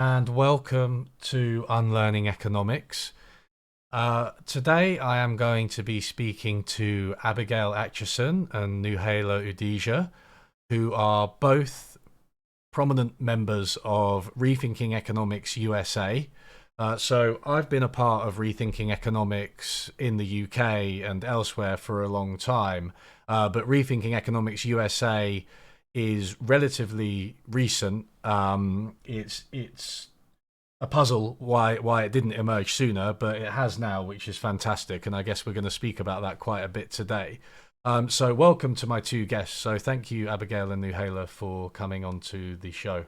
and welcome to Unlearning Economics. Today I am going to be speaking to Abigail Acheson and Nouhalia Oudija, who are both prominent members of Rethinking Economics USA. So I've been a part of Rethinking Economics in the UK and elsewhere for a long time, but Rethinking Economics USA is relatively recent. It's a puzzle why it didn't emerge sooner, but it has now, which is fantastic. And I guess we're going to speak about that quite a bit today. So welcome to my two guests. So thank you, Abigail and Nouhalia, for coming onto the show.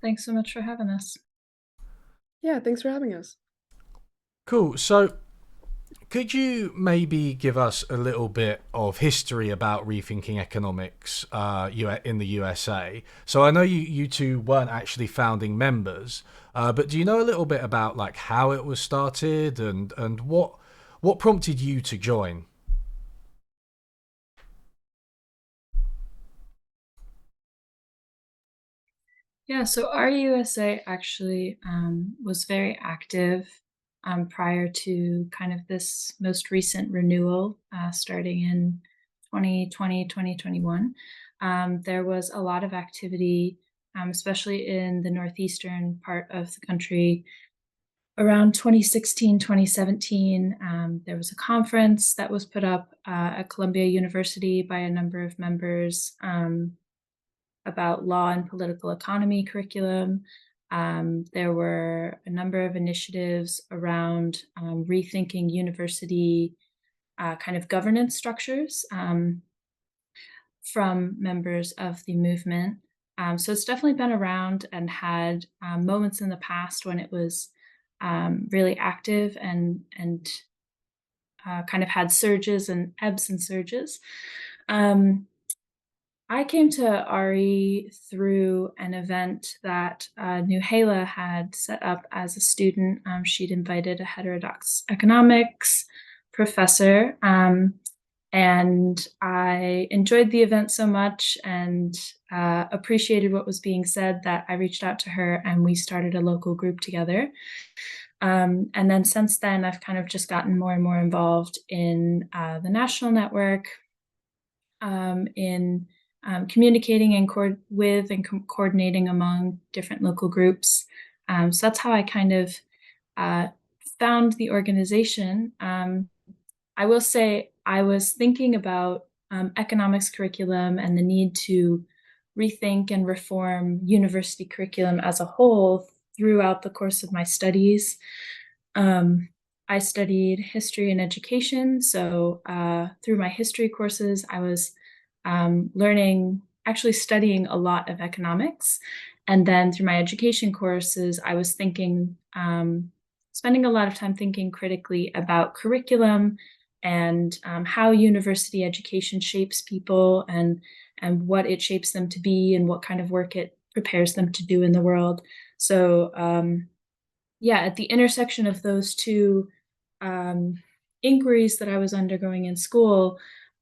Thanks so much for having us. Yeah, thanks for having us. Cool. So could you maybe give us a little bit of history about rethinking economics in the USA? So I know you two weren't actually founding members, but do you know a little bit about like how it was started and what prompted you to join? Yeah, so RUSA actually was very active prior to kind of this most recent renewal starting in 2020, 2021. There was a lot of activity, especially in the northeastern part of the country. Around 2016, 2017, there was a conference that was put up at Columbia University by a number of members. About law and political economy curriculum. There were a number of initiatives around rethinking university kind of governance structures from members of the movement. So it's definitely been around and had moments in the past when it was really active and kind of had surges and ebbs and surges. I came to RE through an event that Nouhalia had set up as a student. She'd invited a heterodox economics professor, and I enjoyed the event so much and appreciated what was being said that I reached out to her and we started a local group together. And then since then, I've kind of just gotten more and more involved in the national network, in communicating and with and coordinating among different local groups. So that's how I kind of found the organization. I will say I was thinking about economics curriculum and the need to rethink and reform university curriculum as a whole throughout the course of my studies. I studied history and education. So through my history courses, I was actually studying a lot of economics. And then through my education courses, I was thinking, spending a lot of time thinking critically about curriculum and how university education shapes people and what it shapes them to be and what kind of work it prepares them to do in the world. So yeah, at the intersection of those two inquiries that I was undergoing in school,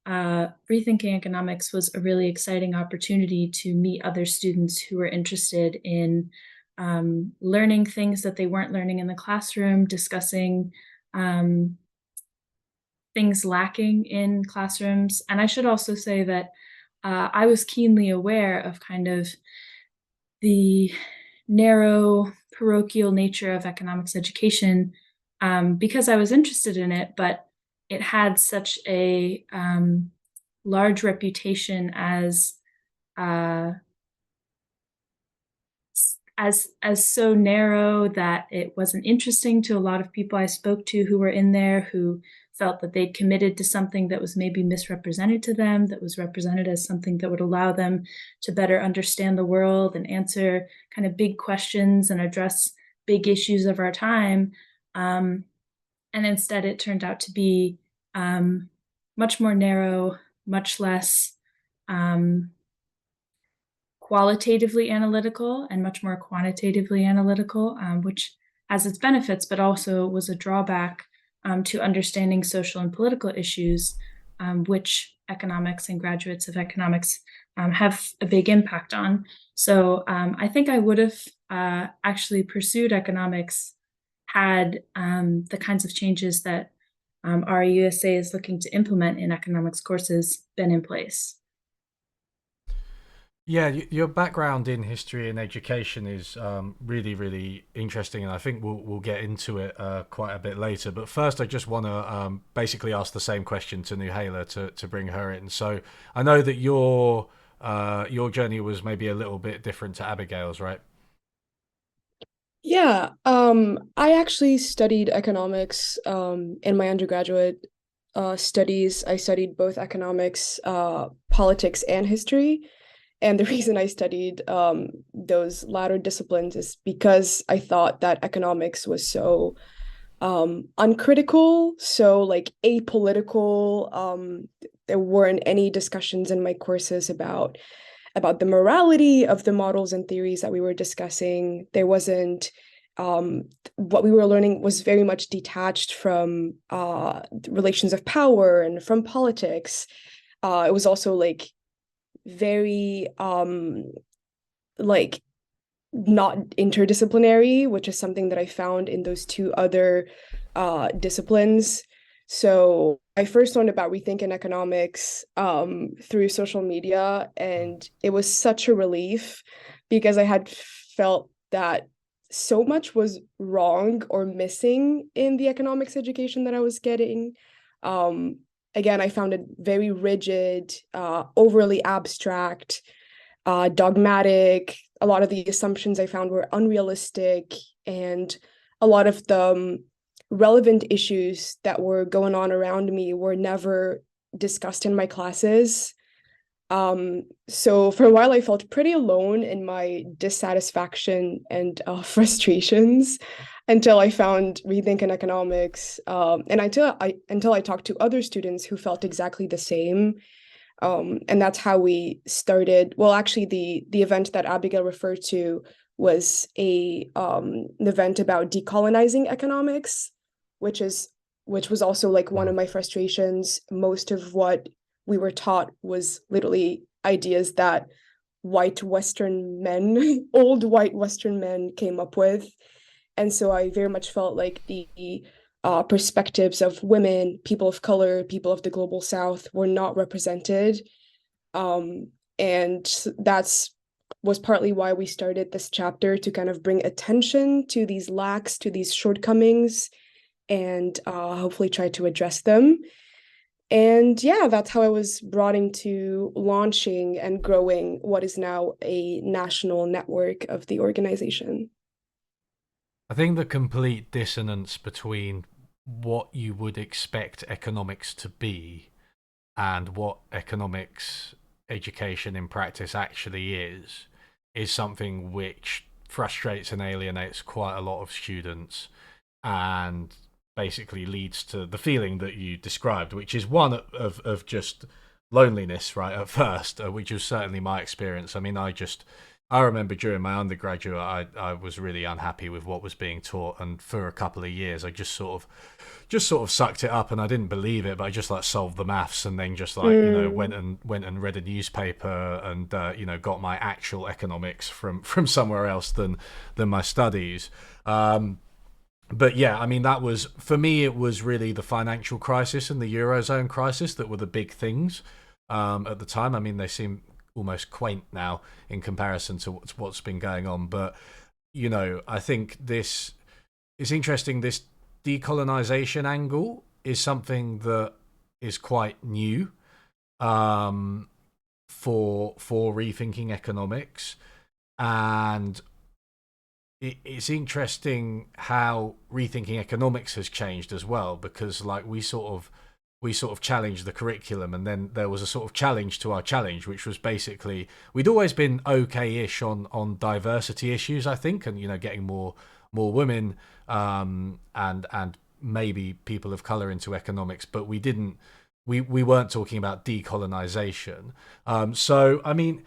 Rethinking Economics was a really exciting opportunity to meet other students who were interested in learning things that they weren't learning in the classroom, discussing things lacking in classrooms. And I should also say that I was keenly aware of kind of the narrow parochial nature of economics education because I was interested in it, but it had such a large reputation uh, as so narrow that it wasn't interesting to a lot of people I spoke to who were in there, who felt that they'd committed to something that was maybe misrepresented to them, that was represented as something that would allow them to better understand the world and answer kind of big questions and address big issues of our time. And instead, it turned out to be much more narrow, much less qualitatively analytical and much more quantitatively analytical, which has its benefits, but also was a drawback to understanding social and political issues, which economics and graduates of economics have a big impact on. So I think I would have actually pursued economics had the kinds of changes that our USA is looking to implement in economics courses been in place? Yeah, your background in history and education is really, really interesting, and I think we'll get into it quite a bit later. But first, I just want to basically ask the same question to Nouhalia to bring her in. So I know that your journey was maybe a little bit different to Abigail's, right? Yeah, I actually studied economics in my undergraduate studies. I studied both economics, politics, and history. And the reason I studied those latter disciplines is because I thought that economics was so uncritical, so like apolitical. There weren't any discussions in my courses about the morality of the models and theories that we were discussing. There wasn't what we were learning was very much detached from relations of power and from politics. It was also like very like not interdisciplinary, which is something that I found in those two other disciplines. So I first learned about rethinking economics through social media, and it was such a relief because I had felt that so much was wrong or missing in the economics education that I was getting. Um, Again, I found it very rigid, overly abstract, dogmatic. A lot of the assumptions I found were unrealistic, and a lot of the relevant issues that were going on around me were never discussed in my classes. So for a while, I felt pretty alone in my dissatisfaction and frustrations until I found Rethinking Economics, and until I talked to other students who felt exactly the same. And that's how we started. Well, actually, the event that Abigail referred to was an event about decolonizing economics, which is which was also like one of my frustrations. Most of what we were taught was literally ideas that white Western men, old white Western men came up with. And so I very much felt like the perspectives of women, people of color, people of the global South were not represented. And that's was partly why we started this chapter to kind of bring attention to these lacks, to these shortcomings, and hopefully try to address them. And yeah, that's how I was brought into launching and growing what is now a national network of the organization. I think the complete dissonance between what you would expect economics to be and what economics education in practice actually is something which frustrates and alienates quite a lot of students and basically leads to the feeling that you described, which is one of just loneliness, right, at first, which was certainly my experience. I mean, I remember during my undergraduate, I was really unhappy with what was being taught, and for a couple of years, I just sort of sucked it up, and I didn't believe it, but I just like solved the maths, and then just like went and read a newspaper, and got my actual economics from somewhere else than my studies. But yeah, I mean, that was for me. It was really the financial crisis and the eurozone crisis that were the big things at the time. I mean, they seem almost quaint now in comparison to what's been going on. But I think this is interesting. This decolonization angle is something that is quite new for rethinking economics, and it's interesting how rethinking economics has changed as well, because like we sort of challenged the curriculum, and then there was a sort of challenge to our challenge, which was basically we'd always been okay-ish on diversity issues, I think, and getting more women and maybe people of color into economics, but we weren't talking about decolonization. So I mean,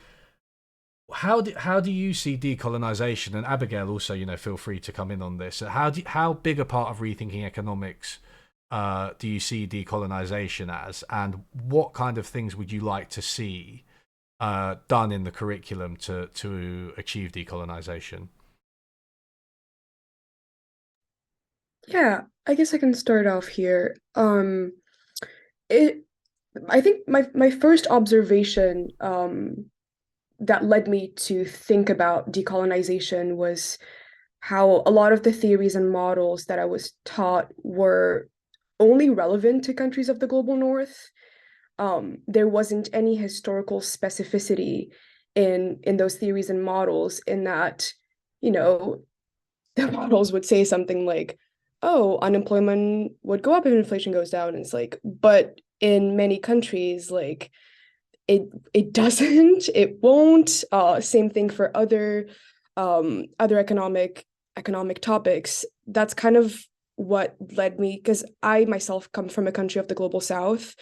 how do you see decolonization? And Abigail, also, feel free to come in on this. How big a part of rethinking economics do you see decolonization as, and what kind of things would you like to see done in the curriculum to achieve decolonization? Yeah, I guess I can start off here. It I think my first observation that led me to think about decolonization was how a lot of the theories and models that I was taught were only relevant to countries of the global north. There wasn't any historical specificity in those theories and models in that, you know, the models would say something like, oh, unemployment would go up if inflation goes down. And it's like, but in many countries, like it doesn't, it won't. Same thing for other economic topics. That's kind of what led me, because I myself come from a country of the global south.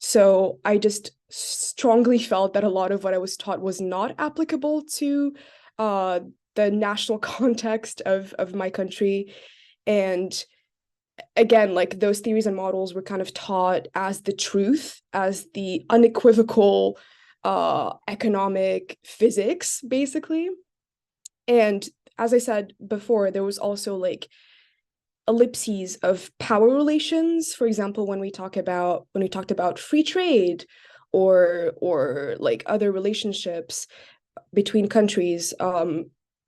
So I just strongly felt that a lot of what I was taught was not applicable to uh, the national context of my country. And again, like those theories and models were kind of taught as the truth, as the unequivocal economic physics, basically. And as I said before, there was also like ellipses of power relations. For example, when we talked about free trade or like other relationships between countries,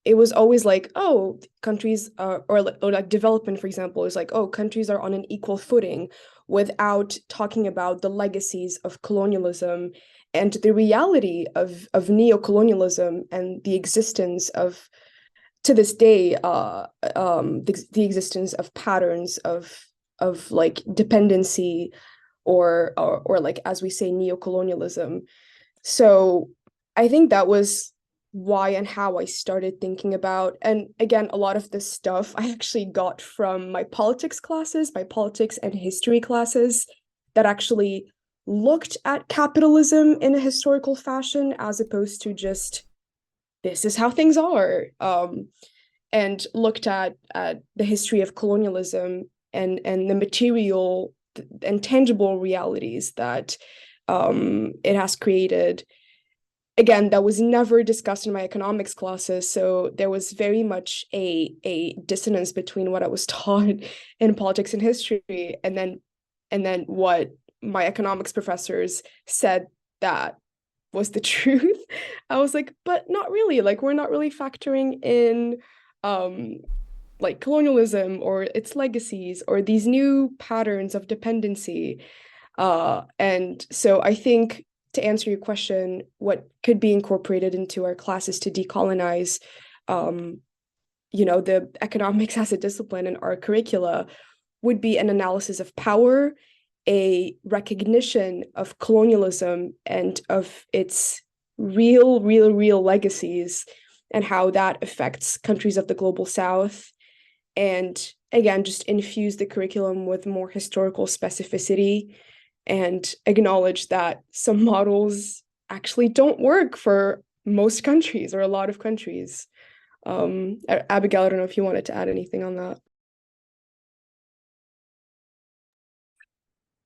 it was always like, oh, countries or like development, for example, is like, oh, countries are on an equal footing, without talking about the legacies of colonialism and the reality of neocolonialism and the existence of, to this day, the existence of patterns of like dependency or like, as we say, neocolonialism. So I think that was why and how I started thinking about. And again, a lot of this stuff I actually got from my politics classes, my politics and history classes that actually looked at capitalism in a historical fashion, as opposed to just this is how things are, and looked at the history of colonialism and the material and tangible realities that it has created. Again, that was never discussed in my economics classes, so there was very much a dissonance between what I was taught in politics and history, and then what my economics professors said that was the truth. I was like, but not really. Like, we're not really factoring in um like colonialism or its legacies or these new patterns of dependency. And so I think, to answer your question, what could be incorporated into our classes to decolonize, um, the economics as a discipline in our curricula would be an analysis of power, a recognition of colonialism and of its real legacies, and how that affects countries of the global south. And again, just infuse the curriculum with more historical specificity and acknowledge that some models actually don't work for most countries or a lot of countries. Abigail, I don't know if you wanted to add anything on that.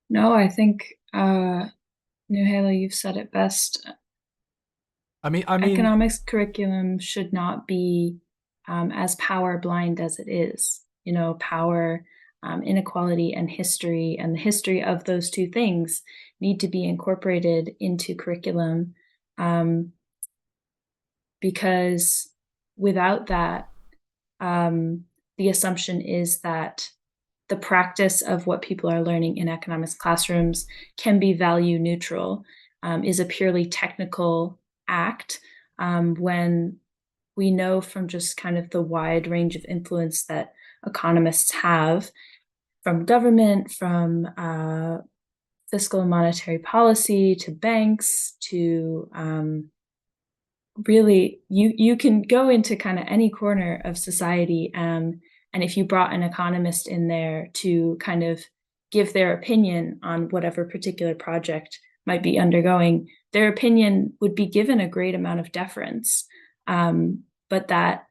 No, I think Nouhalia, you've said it best. I mean, Economics curriculum should not be as power blind as it is. You know, power, inequality, and the history of those two things need to be incorporated into curriculum, because without that, the assumption is that the practice of what people are learning in economics classrooms can be value neutral, is a purely technical act, when we know from just kind of the wide range of influence that economists have, from government, from fiscal and monetary policy to banks to really you can go into kind of any corner of society, and if you brought an economist in there to kind of give their opinion on whatever particular project might be undergoing, their opinion would be given a great amount of deference, but that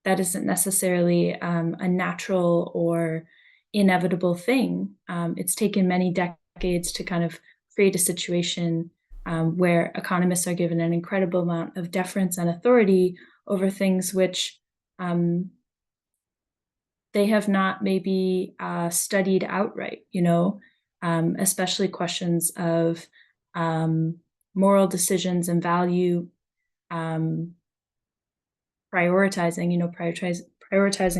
isn't necessarily a natural or inevitable thing. It's taken many decades to kind of create a situation where economists are given an incredible amount of deference and authority over things which they have not maybe studied outright, especially questions of moral decisions and value prioritizing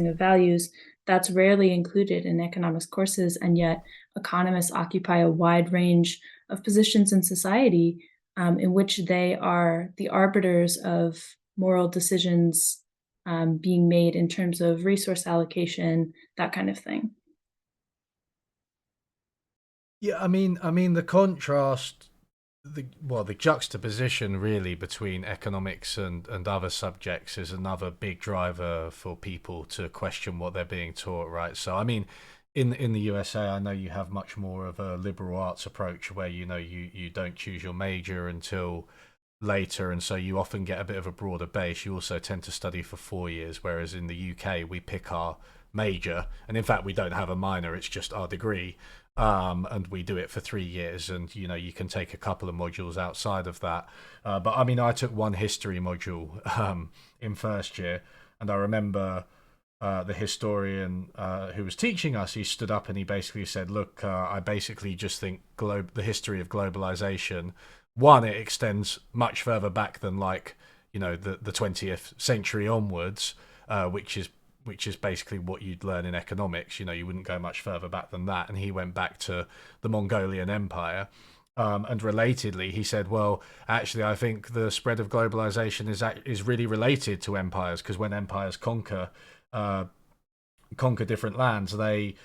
of values. That's rarely included in economics courses, and yet economists occupy a wide range of positions in society in which they are the arbiters of moral decisions being made in terms of resource allocation, that kind of thing. Yeah, I mean the contrast, the juxtaposition really between economics and other subjects is another big driver for people to question what they're being taught, right? So I mean, in the USA, I know you have much more of a liberal arts approach where you don't choose your major until later, and so you often get a bit of a broader base. You also tend to study for 4 years, whereas in the UK we pick our major, and in fact we don't have a minor, it's just our degree, and we do it for 3 years, and you can take a couple of modules outside of that. But I mean, I took one history module in first year, and I remember the historian who was teaching us, he stood up and he basically said, look, I basically just think the history of globalization, one, it extends much further back than the 20th century onwards, which is basically what you'd learn in economics. You wouldn't go much further back than that. And he went back to the Mongolian Empire. And relatedly, he said, well, actually, I think the spread of globalization is really related to empires, because when empires conquer different lands, they,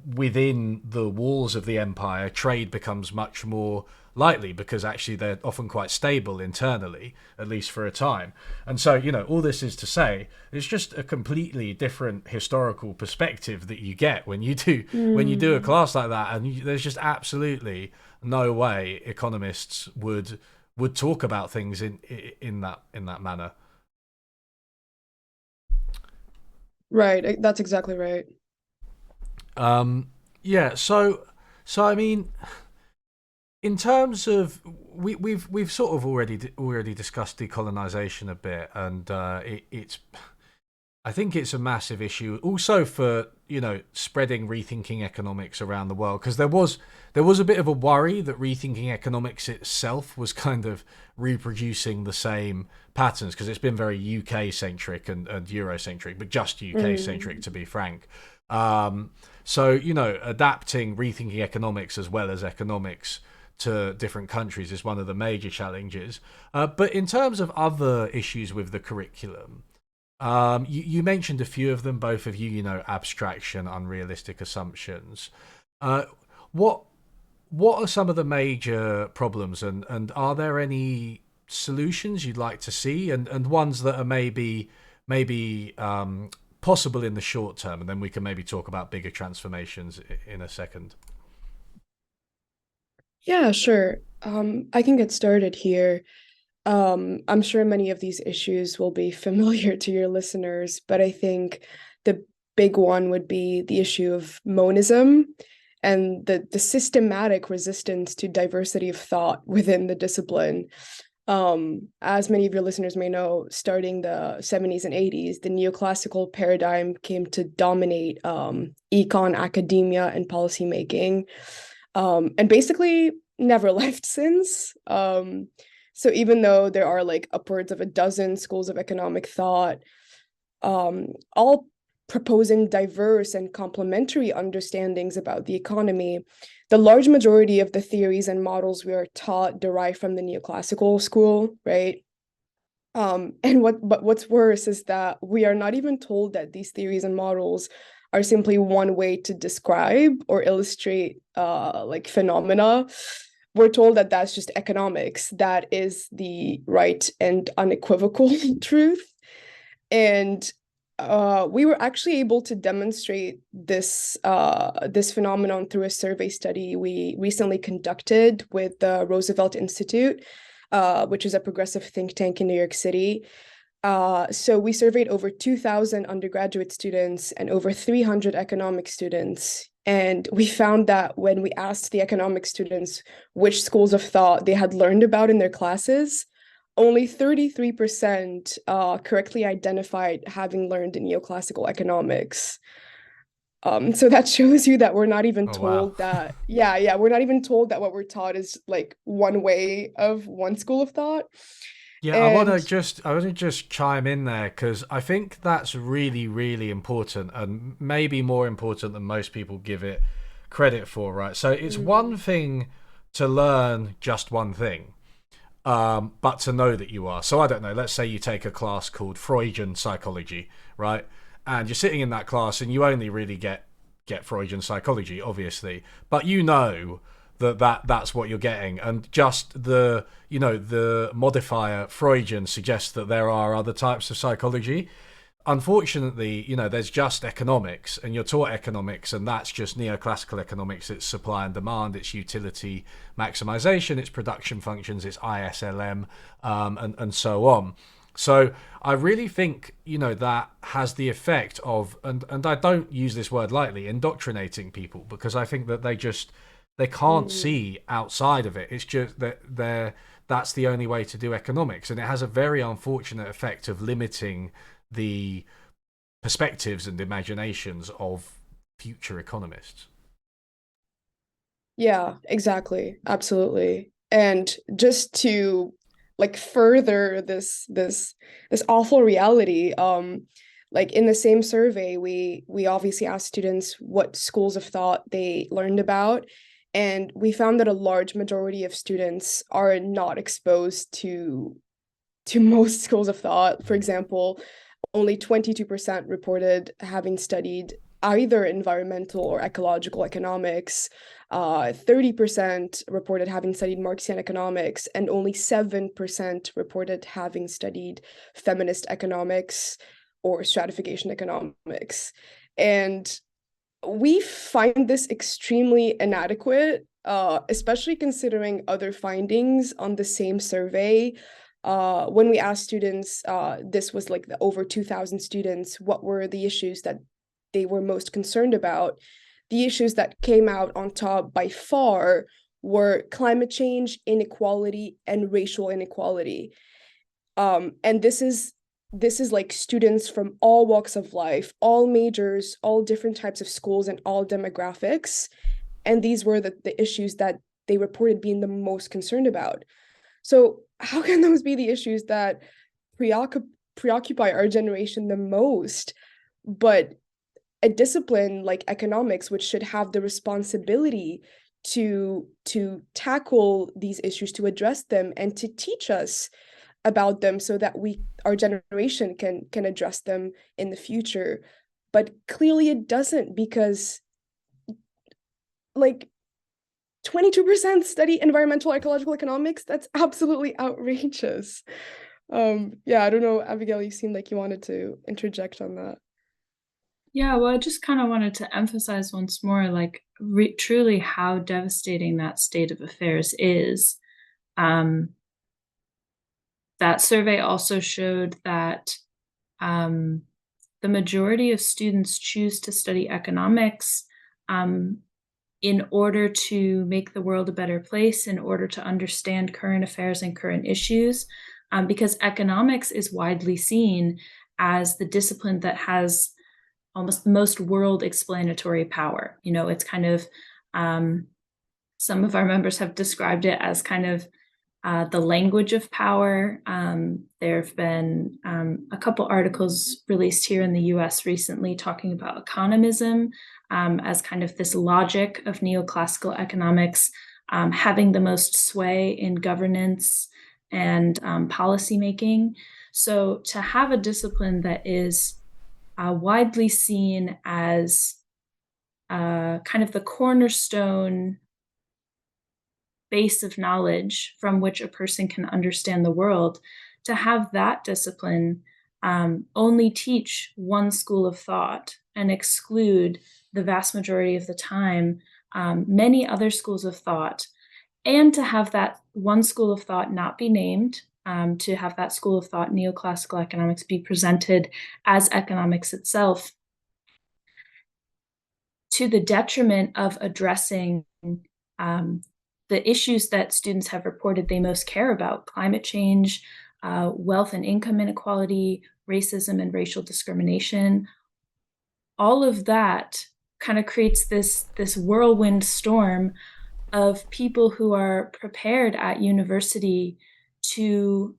within the walls of the empire, trade becomes much more likely, because actually they're often quite stable internally, at least for a time. And so, all this is to say, it's just a completely different historical perspective that you get when you do a class like that. And there's just absolutely no way economists would talk about things in that manner. Right, that's exactly right. Yeah, so I mean, in terms of we've sort of already discussed decolonization a bit, and I think it's a massive issue also for spreading rethinking economics around the world, because there was a bit of a worry that rethinking economics itself was kind of reproducing the same patterns, because it's been very UK centric and Eurocentric, but just UK centric, to be frank. So adapting rethinking economics as well as economics to different countries is one of the major challenges. But in terms of other issues with the curriculum, you mentioned a few of them, both of you, abstraction, unrealistic assumptions. What are some of the major problems, and are there any solutions you'd like to see, and ones that are maybe possible in the short term, and then we can maybe talk about bigger transformations in a second? Yeah, sure. I can get started here. I'm sure many of these issues will be familiar to your listeners, but I think the big one would be the issue of monism and the systematic resistance to diversity of thought within the discipline. As many of your listeners may know, starting the 70s and 80s, the neoclassical paradigm came to dominate econ, academia, and policymaking, and basically never left since. So even though there are upwards of a dozen schools of economic thought, all proposing diverse and complementary understandings about the economy, the large majority of the theories and models we are taught derive from the neoclassical school, right? And what's worse is that we are not even told that these theories and models are simply one way to describe or illustrate phenomena. We're told that that's just economics. That is the right and unequivocal truth. And we were actually able to demonstrate this phenomenon through a survey study we recently conducted with the Roosevelt Institute, which is a progressive think tank in New York City. So we surveyed over 2,000 undergraduate students and over 300 economic students. And we found that when we asked the economic students which schools of thought they had learned about in their classes, only 33% correctly identified having learned in neoclassical economics. So that shows you that we're not even Oh, wow. told that, yeah, we're not even told that what we're taught is like one way of one school of thought. Yeah, And I want to just chime in there because I think that's really, really important and maybe more important than most people give it credit for, right? So it's one mm, thing to learn just one thing, but to know that you are. So I don't know. Let's say you take a class called Freudian psychology, right? And you're sitting in that class and you only really get Freudian psychology, obviously, but you know that's what you're getting, and just the modifier Freudian suggests that there are other types of psychology. Unfortunately, there's just economics, and you're taught economics, and that's just neoclassical economics. It's supply and demand, it's utility maximization, it's production functions, it's ISLM, and so on. So I really think, that has the effect of, and I don't use this word lightly, indoctrinating people, because I think that they can't mm, see outside of it. It's just that that's the only way to do economics, and it has a very unfortunate effect of limiting the perspectives and imaginations of future economists. yeah, exactly. Absolutely. And just to like further this awful reality, like in the same survey, we obviously asked students what schools of thought they learned about, and we found that a large majority of students are not exposed to most schools of thought. For example, only 22% reported having studied either environmental or ecological economics. 30% reported having studied Marxian economics, and only 7% reported having studied feminist economics or stratification economics. And we find this extremely inadequate, especially considering other findings on the same survey. When we asked students, this was like the over 2,000 students, what were the issues that they were most concerned about? The issues that came out on top by far were climate change, inequality, and racial inequality. And this is like students from all walks of life, all majors, all different types of schools, and all demographics. And these were the issues that they reported being the most concerned about. So how can those be the issues that preoccupy our generation the most? But a discipline like economics, which should have the responsibility to tackle these issues, to address them, and to teach us about them so that our generation can address them in the future. But clearly it doesn't, because like 22% study environmental ecological economics. That's absolutely outrageous. Yeah, I don't know, Abigail, you seemed like you wanted to interject on that. Yeah, well, I just kind of wanted to emphasize once more, like, truly how devastating that state of affairs is. Um, that survey also showed that um, the majority of students choose to study economics um, in order to make the world a better place, in order to understand current affairs and current issues, because economics is widely seen as the discipline that has almost the most world explanatory power. It's kind of, some of our members have described it as kind of the language of power. There have been a couple articles released here in the US recently talking about economism as kind of this logic of neoclassical economics having the most sway in governance and policymaking. So to have a discipline that is widely seen as kind of the cornerstone base of knowledge from which a person can understand the world, to have that discipline only teach one school of thought and exclude the vast majority of the time many other schools of thought, and to have that one school of thought not be named, to have that school of thought, neoclassical economics, be presented as economics itself, to the detriment of addressing um, the issues that students have reported they most care about: climate change, wealth and income inequality, racism and racial discrimination. All of that kind of creates this whirlwind storm of people who are prepared at university to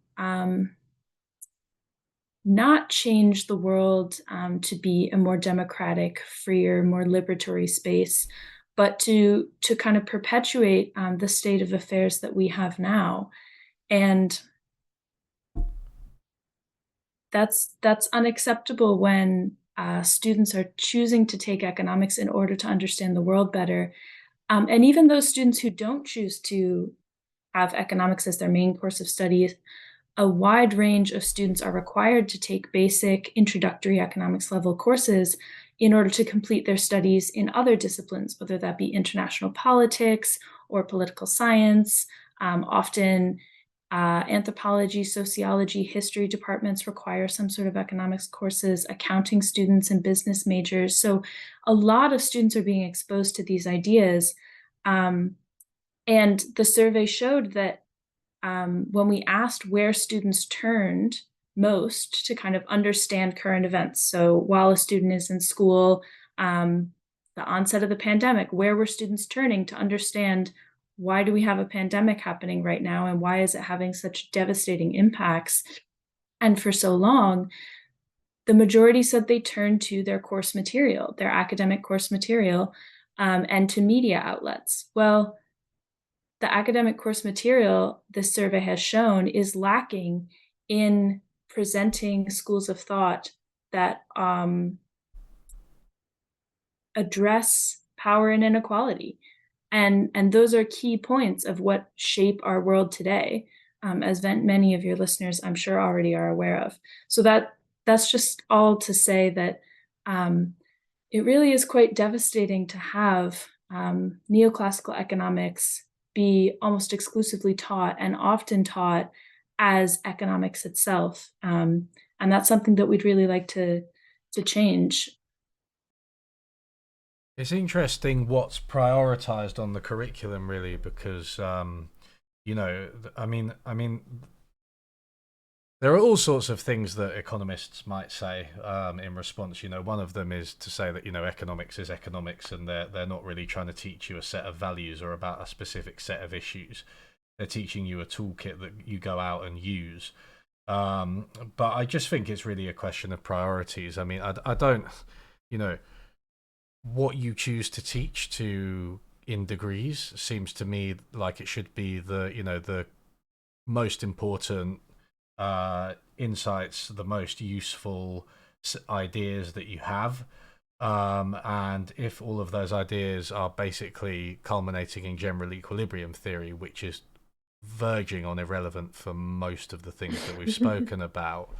not change the world to be a more democratic, freer, more liberatory space, but to kind of perpetuate the state of affairs that we have now. And that's unacceptable when students are choosing to take economics in order to understand the world better. And even those students who don't choose to have economics as their main course of study, a wide range of students are required to take basic introductory economics level courses in order to complete their studies in other disciplines, whether that be international politics or political science. Often anthropology, sociology, history departments require some sort of economics courses, accounting students and business majors. So a lot of students are being exposed to these ideas. And the survey showed that when we asked where students turned most to kind of understand current events, so while a student is in school, the onset of the pandemic, where were students turning to understand why do we have a pandemic happening right now and why is it having such devastating impacts? And for so long, the majority said they turned to their course material, their academic course material, and to media outlets. Well, the academic course material, this survey has shown, is lacking in presenting schools of thought that address power and inequality. And those are key points of what shape our world today, as many of your listeners, I'm sure, already are aware of. So that's just all to say that it really is quite devastating to have neoclassical economics be almost exclusively taught and often taught as economics itself. And that's something that we'd really like to change. It's interesting what's prioritized on the curriculum, really, because you know, I mean, there are all sorts of things that economists might say in response. You know, one of them is to say that, you know, economics is economics, and they're not really trying to teach you a set of values or about a specific set of issues. They're teaching you a toolkit that you go out and use. But I just think it's really a question of priorities. I mean, I don't, you know, what you choose to teach to in degrees seems to me like it should be the, you know, the most important insights, the most useful ideas that you have. And if all of those ideas are basically culminating in general equilibrium theory, which is verging on irrelevant for most of the things that we've spoken about,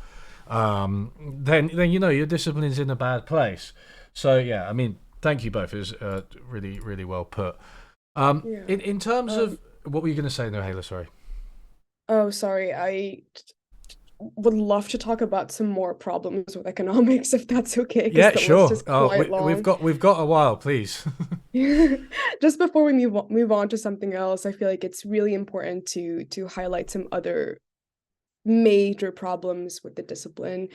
then you know your discipline's in a bad place. So yeah, I mean, thank you both. It was really, really well put. In terms of what were you going to say, Nouhalia? Sorry. Oh, sorry. I would love to talk about some more problems with economics, if that's okay. Yeah, the sure. list is quite long. We've got a while, please. Just before we move on to something else, I feel like it's really important to highlight some other major problems with the discipline.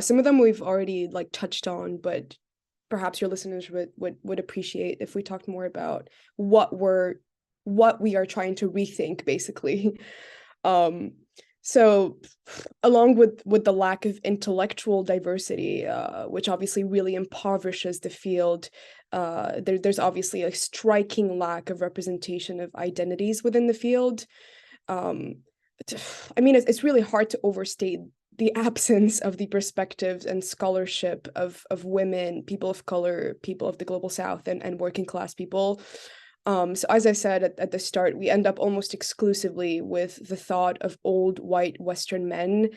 Some of them we've already like touched on, but perhaps your listeners would appreciate if we talked more about what we are trying to rethink, basically. So along with the lack of intellectual diversity, which obviously really impoverishes the field, there's obviously a striking lack of representation of identities within the field. I mean, it's really hard to overstate the absence of the perspectives and scholarship of women, people of color, people of the global south, and working class people. So as I said at the start, we end up almost exclusively with the thought of old white Western men,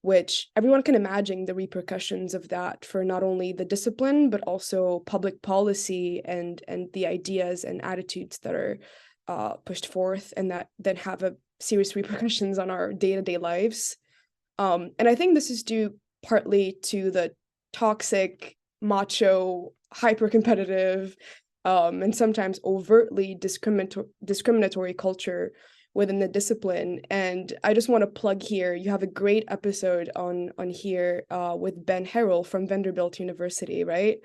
which everyone can imagine the repercussions of that for not only the discipline, but also public policy and the ideas and attitudes that are pushed forth and that have a serious repercussions on our day-to-day lives. And I think this is due partly to the toxic, macho, hyper-competitive, and sometimes overtly discriminatory culture within the discipline. And I just want to plug here, you have a great episode on here with Ben Harrell from Vanderbilt University, right?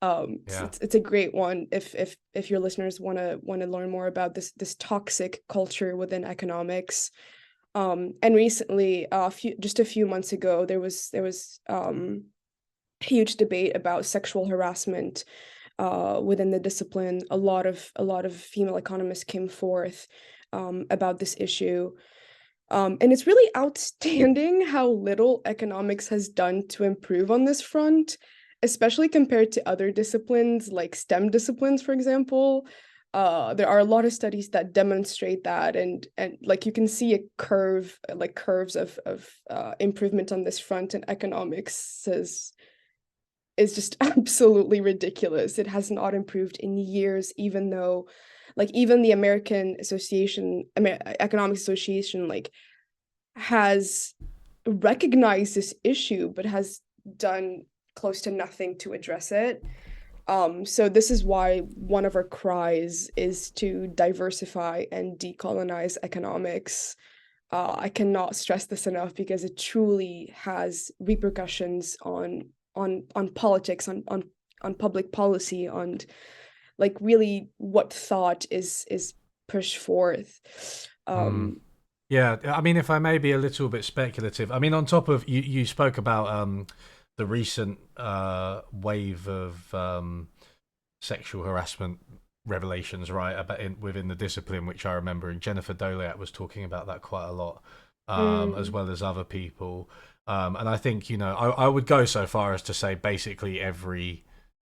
Yeah. It's a great one if your listeners want to learn more about this toxic culture within economics. And recently, just a few months ago, there was huge debate about sexual harassment within the discipline. A lot of female economists came forth about this issue. And it's really outstanding how little economics has done to improve on this front, especially compared to other disciplines like STEM disciplines, for example. There are a lot of studies that demonstrate that, and like you can see a curve, like curves of improvement on this front, and economics is just absolutely ridiculous. It has not improved in years, even though, like, even the American Economics Association, like, has recognized this issue, but has done close to nothing to address it. So this is why one of our cries is to diversify and decolonize economics. I cannot stress this enough because it truly has repercussions on politics, on public policy, on like really what thought is pushed forth. Yeah, I mean, if I may be a little bit speculative, I mean, on top of you spoke about the recent wave of sexual harassment revelations, right? Within the discipline, which I remember, and Jennifer Doliak was talking about that quite a lot, as well as other people. And I think, I would go so far as to say basically every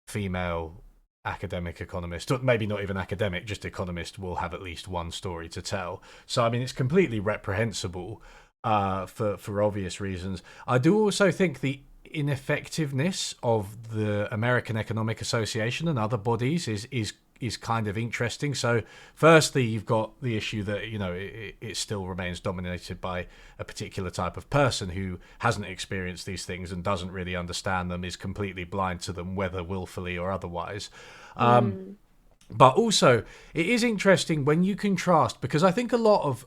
female academic economist, or maybe not even academic, just economist, will have at least one story to tell. So, I mean, it's completely reprehensible for obvious reasons. I do also think the ineffectiveness of the American Economic Association and other bodies is kind of interesting. So firstly, you've got the issue that it still remains dominated by a particular type of person who hasn't experienced these things and doesn't really understand them, is completely blind to them, whether willfully or otherwise. But also, it is interesting when you contrast, because I think a lot of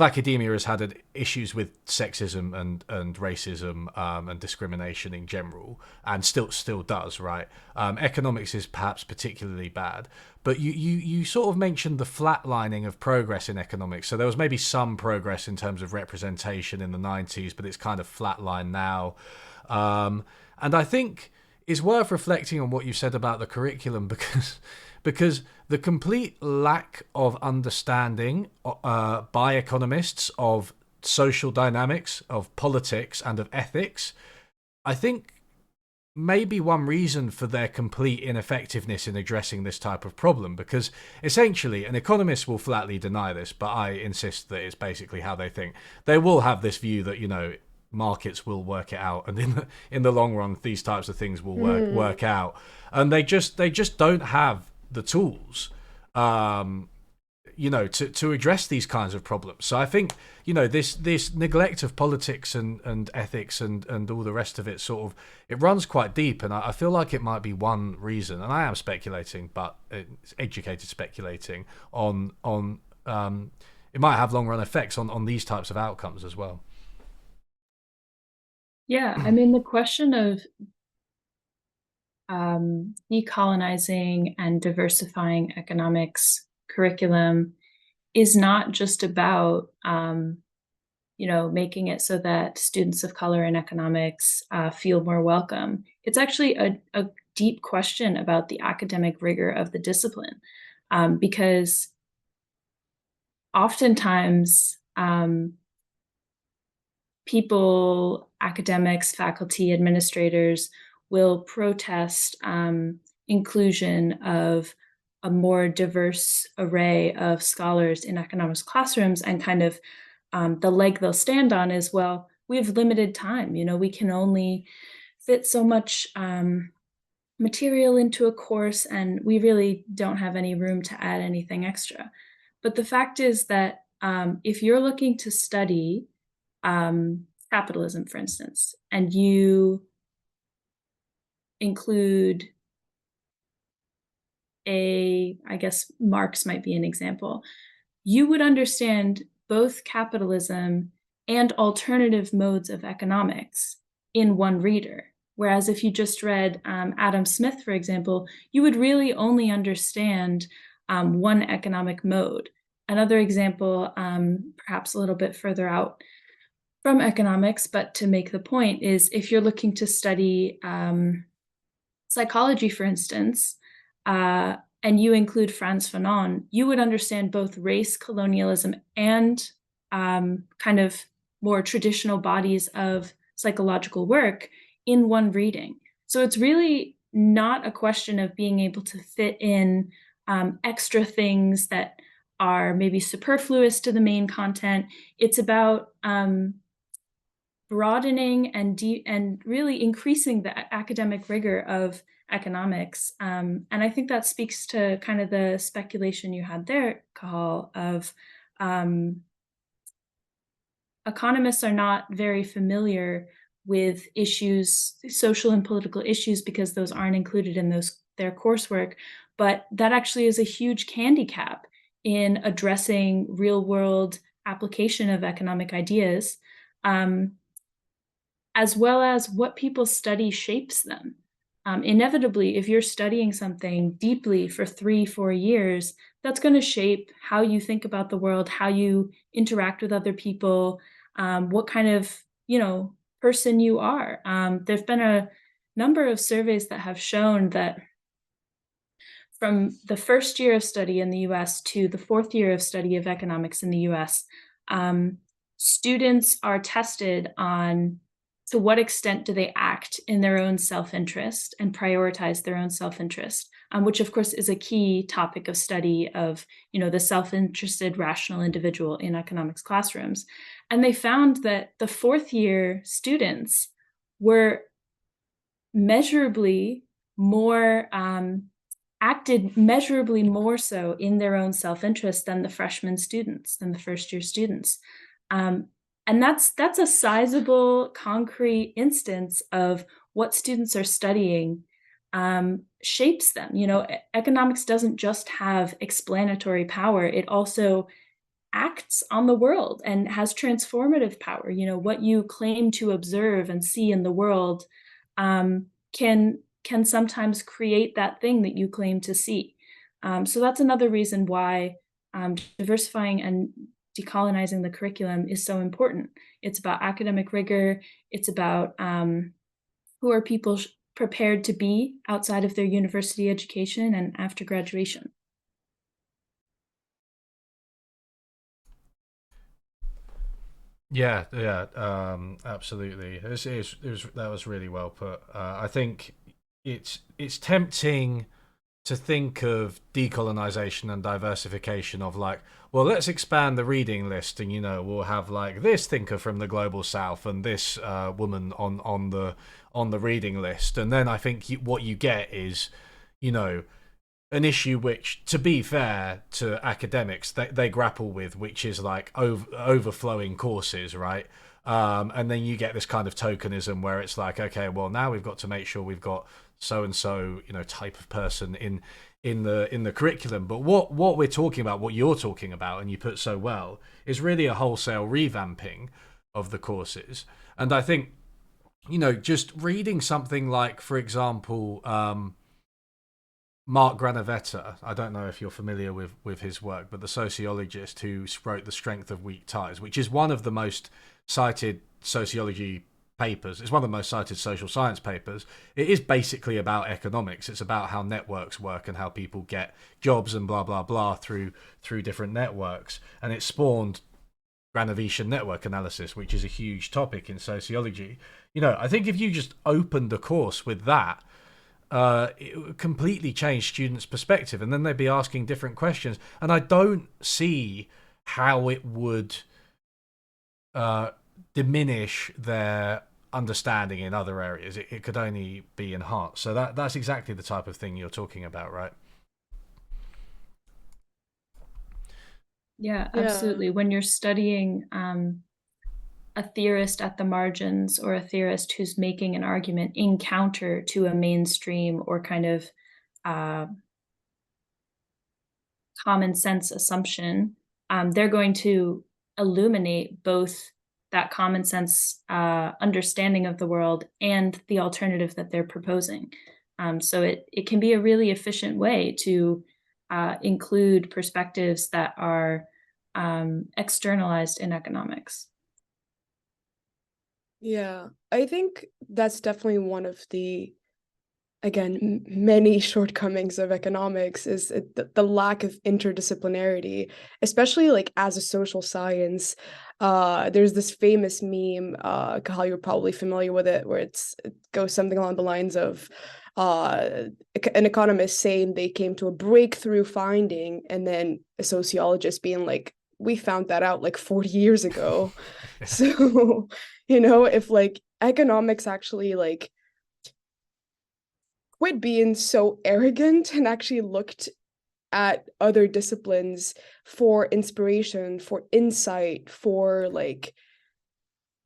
academia has had issues with sexism and racism and discrimination in general, and still does, right? Economics is perhaps particularly bad, but you sort of mentioned the flatlining of progress in economics. So there was maybe some progress in terms of representation in the 90s, but it's kind of flatlined now. And I think it's worth reflecting on what you said about the curriculum, because the complete lack of understanding by economists of social dynamics, of politics, and of ethics, I think may be one reason for their complete ineffectiveness in addressing this type of problem. Because essentially, an economist will flatly deny this, but I insist that it's basically how they think. They will have this view that, markets will work it out, and in the long run, these types of things will work out, and they just don't have the tools, to address these kinds of problems. So I think, this neglect of politics and ethics and all the rest of it it runs quite deep, and I feel like it might be one reason, and I am speculating, but it's educated speculating on it might have long run effects on these types of outcomes as well. Yeah, I mean, the question of decolonizing and diversifying economics curriculum is not just about, making it so that students of color in economics feel more welcome. It's actually a deep question about the academic rigor of the discipline, because oftentimes people, academics, faculty, administrators will protest inclusion of a more diverse array of scholars in economics classrooms, and kind of the leg they'll stand on is, well, we have limited time. We can only fit so much material into a course, and we really don't have any room to add anything extra. But the fact is that if you're looking to study capitalism, for instance, and you include I guess Marx might be an example, you would understand both capitalism and alternative modes of economics in one reader. Whereas if you just read Adam Smith, for example, you would really only understand one economic mode. Another example, perhaps a little bit further out from economics, but to make the point, is if you're looking to study psychology, for instance, and you include Frantz Fanon, you would understand both race, colonialism, and kind of more traditional bodies of psychological work in one reading. So it's really not a question of being able to fit in extra things that are maybe superfluous to the main content. It's about broadening and really increasing the academic rigor of economics. And I think that speaks to kind of the speculation you had there, Cahal, of economists are not very familiar with issues, social and political issues, because those aren't included in their coursework. But that actually is a huge handicap in addressing real world application of economic ideas, as well as what people study shapes them. Inevitably, if you're studying something deeply for 3-4 years, that's going to shape how you think about the world, how you interact with other people, what kind of, person you are. There've been a number of surveys that have shown that from the first year of study in the US to the fourth year of study of economics in the US, students are tested on to what extent do they act in their own self-interest and prioritize their own self-interest, which of course is a key topic of study of, the self-interested rational individual in economics classrooms. And they found that the fourth year students were measurably more, acted measurably more so in their own self-interest than the freshman students, than the first year students. And that's a sizable, concrete instance of what students are studying shapes them. Economics doesn't just have explanatory power, it also acts on the world and has transformative power. What you claim to observe and see in the world can sometimes create that thing that you claim to see. So that's another reason why diversifying and decolonizing the curriculum is so important. It's about academic rigor. It's about who are people prepared to be outside of their university education and after graduation. Yeah, absolutely. That was really well put. I think it's tempting to think of decolonization and diversification of like, well, let's expand the reading list, and we'll have like this thinker from the global south and this woman on the reading list, and then I think what you get is, an issue which, to be fair to academics, they grapple with, which is like overflowing courses, right? And then you get this kind of tokenism where it's like, okay, well, now we've got to make sure we've got so and so, type of person in the curriculum. But what we're talking about, what you're talking about, and you put so well, is really a wholesale revamping of the courses. And I think, just reading something like, for example, Mark Granovetter, I don't know if you're familiar with his work, but the sociologist who wrote The Strength of Weak Ties, which is one of the most cited sociology papers. It's one of the most cited social science papers. It is basically about economics. It's about how networks work and how people get jobs and blah, blah, blah through different networks. And it spawned Granovetian network analysis, which is a huge topic in sociology. I think if you just opened the course with that, it would completely change students' perspective, and then they'd be asking different questions. And I don't see how it would diminish their understanding in other areas. It could only be enhanced. So that's exactly the type of thing you're talking about, right? Yeah, absolutely. When you're studying a theorist at the margins, or a theorist who's making an argument in counter to a mainstream or kind of common sense assumption, they're going to illuminate both that common sense understanding of the world and the alternative that they're proposing. So it can be a really efficient way to include perspectives that are externalized in economics. Yeah, I think that's definitely one of the, again, many shortcomings of economics is the lack of interdisciplinarity, especially like as a social science. There's this famous meme, Kahal, you're probably familiar with it, where it goes something along the lines of an economist saying they came to a breakthrough finding, and then a sociologist being like, we found that out like 40 years ago. So, if like economics actually like quit being so arrogant and actually looked at other disciplines for inspiration, for insight, for like,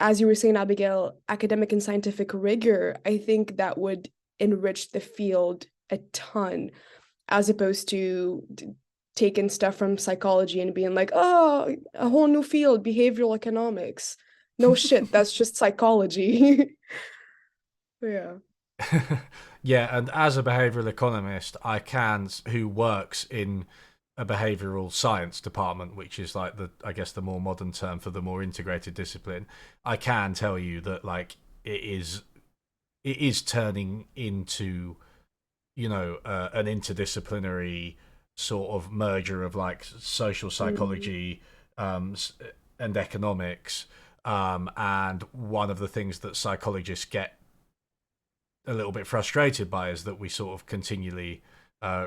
as you were saying, Abigail, academic and scientific rigor, I think that would enrich the field a ton, as opposed to taking stuff from psychology and being like, oh, a whole new field, behavioral economics. No shit, that's just psychology. Yeah. Yeah, and as a behavioral economist, who works in a behavioral science department, which is like I guess the more modern term for the more integrated discipline, I can tell you that like it is turning into, an interdisciplinary sort of merger of like social psychology and economics. And one of the things that psychologists get a little bit frustrated by is that we sort of continually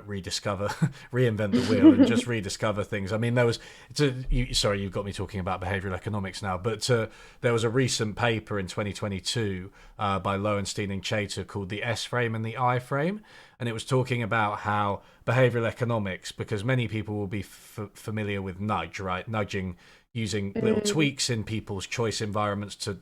rediscover, reinvent the wheel, and just rediscover things. I mean, sorry, you've got me talking about behavioral economics now, but there was a recent paper in 2022 by Lowenstein and Chater called The S Frame and the I Frame, and it was talking about how behavioral economics, because many people will be familiar with nudge, right? Nudging, using little tweaks in people's choice environments to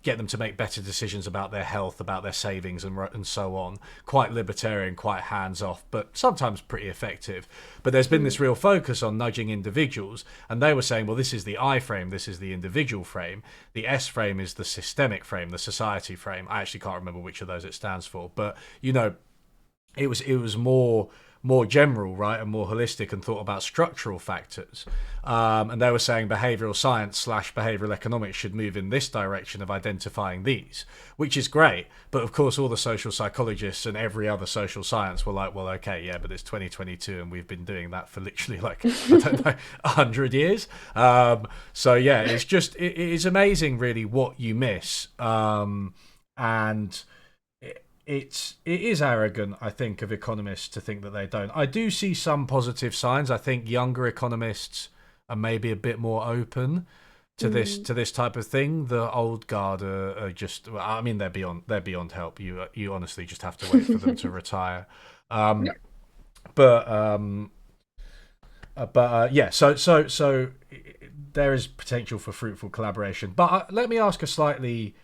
get them to make better decisions about their health, about their savings, and so on. Quite libertarian, quite hands-off, but sometimes pretty effective. But there's been this real focus on nudging individuals, and they were saying, well, this is the I frame, this is the individual frame. The S frame is the systemic frame, the society frame. I actually can't remember which of those it stands for, but, it was more general, right, and more holistic, and thought about structural factors. And they were saying behavioral science / behavioral economics should move in this direction of identifying these, which is great. But of course, all the social psychologists and every other social science were like, well, okay, yeah, but it's 2022 and we've been doing that for literally like, I don't know, 100 years. So yeah, it is amazing really what you miss. And it is arrogant, I think, of economists to think that they don't. I do see some positive signs. I think younger economists are maybe a bit more open to this type of thing. The old guard are just, I mean, they're beyond help. You honestly just have to wait for them to retire. Yeah. So there is potential for fruitful collaboration. But let me ask a slightly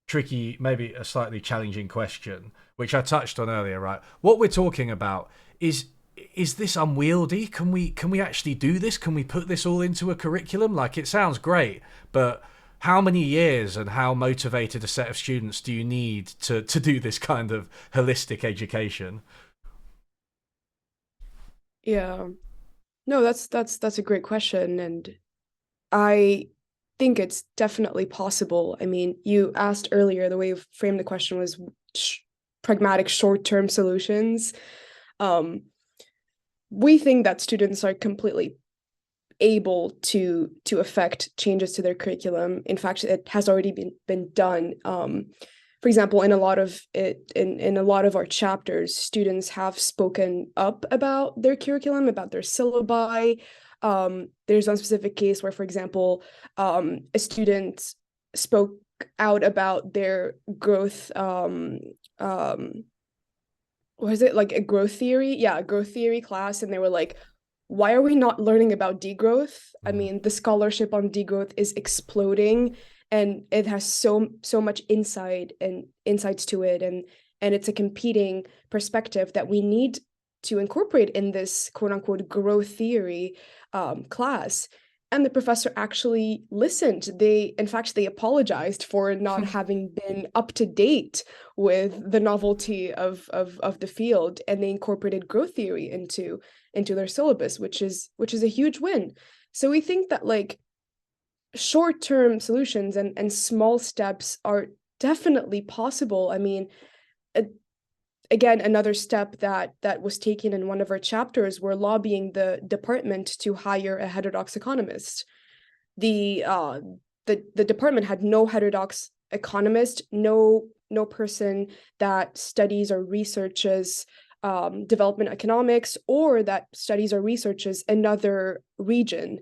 tricky, maybe a slightly challenging question, which I touched on earlier, right? What we're talking about is this unwieldy? Can we actually do this? Can we put this all into a curriculum? Like, it sounds great, but how many years and how motivated a set of students do you need to do this kind of holistic education? Yeah. No, that's a great question, and I think it's definitely possible. I mean, you asked earlier, the way you framed the question was pragmatic short-term solutions. We think that students are completely able to affect changes to their curriculum. In fact, it has already been done. For example, in a lot of our chapters, students have spoken up about their curriculum, about their syllabi. There's one specific case where, for example, a student spoke out about their growth. Was it like a growth theory? Yeah, a growth theory class, and they were like, "Why are we not learning about degrowth? I mean, the scholarship on degrowth is exploding, and it has so much insights to it, and it's a competing perspective that we need incorporate in this quote unquote growth theory class. And the professor actually listened. In fact, they apologized for not having been up to date with the novelty of the field, and they incorporated growth theory into their syllabus, which is a huge win. So we think that like short-term solutions and small steps are definitely possible. I mean, again, another step that was taken in one of our chapters, were lobbying the department to hire a heterodox economist. The department had no heterodox economist, no person that studies or researches development economics, or that studies or researches another region.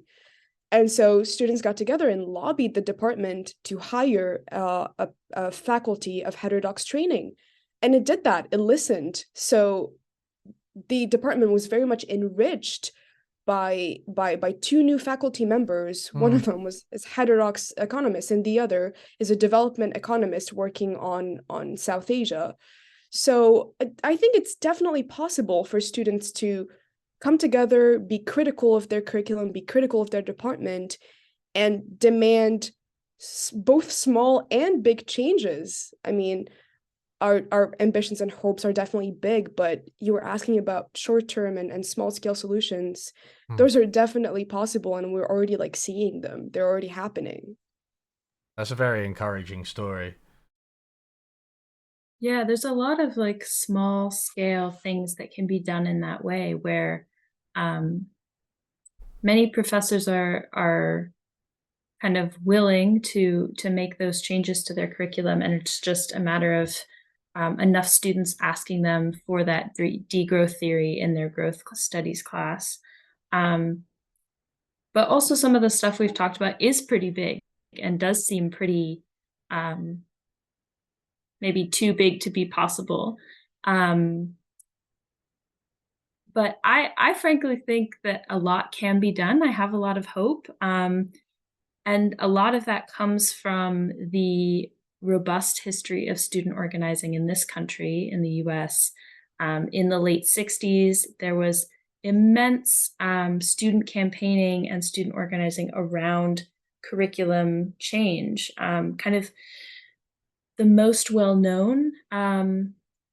And so students got together and lobbied the department to hire a faculty of heterodox training. And it did that. It listened. So the department was very much enriched by two new faculty members. One of them is heterodox economist, and the other is a development economist working on South Asia. So I think it's definitely possible for students to come together, be critical of their curriculum, be critical of their department, and demand both small and big changes. I mean, our ambitions and hopes are definitely big, but you were asking about short-term and small-scale solutions. Those are definitely possible, and we're already like seeing them. They're already happening. That's a very encouraging story. Yeah, there's a lot of like small scale things that can be done in that way, where many professors are kind of willing to make those changes to their curriculum, and it's just a matter of enough students asking them for that degrowth theory in their growth studies class. But also some of the stuff we've talked about is pretty big and does seem pretty maybe too big to be possible. But I frankly think that a lot can be done. I have a lot of hope. And a lot of that comes from the robust history of student organizing in this country, in the US. In the late 60s, there was immense student campaigning and student organizing around curriculum change. Kind of the most well-known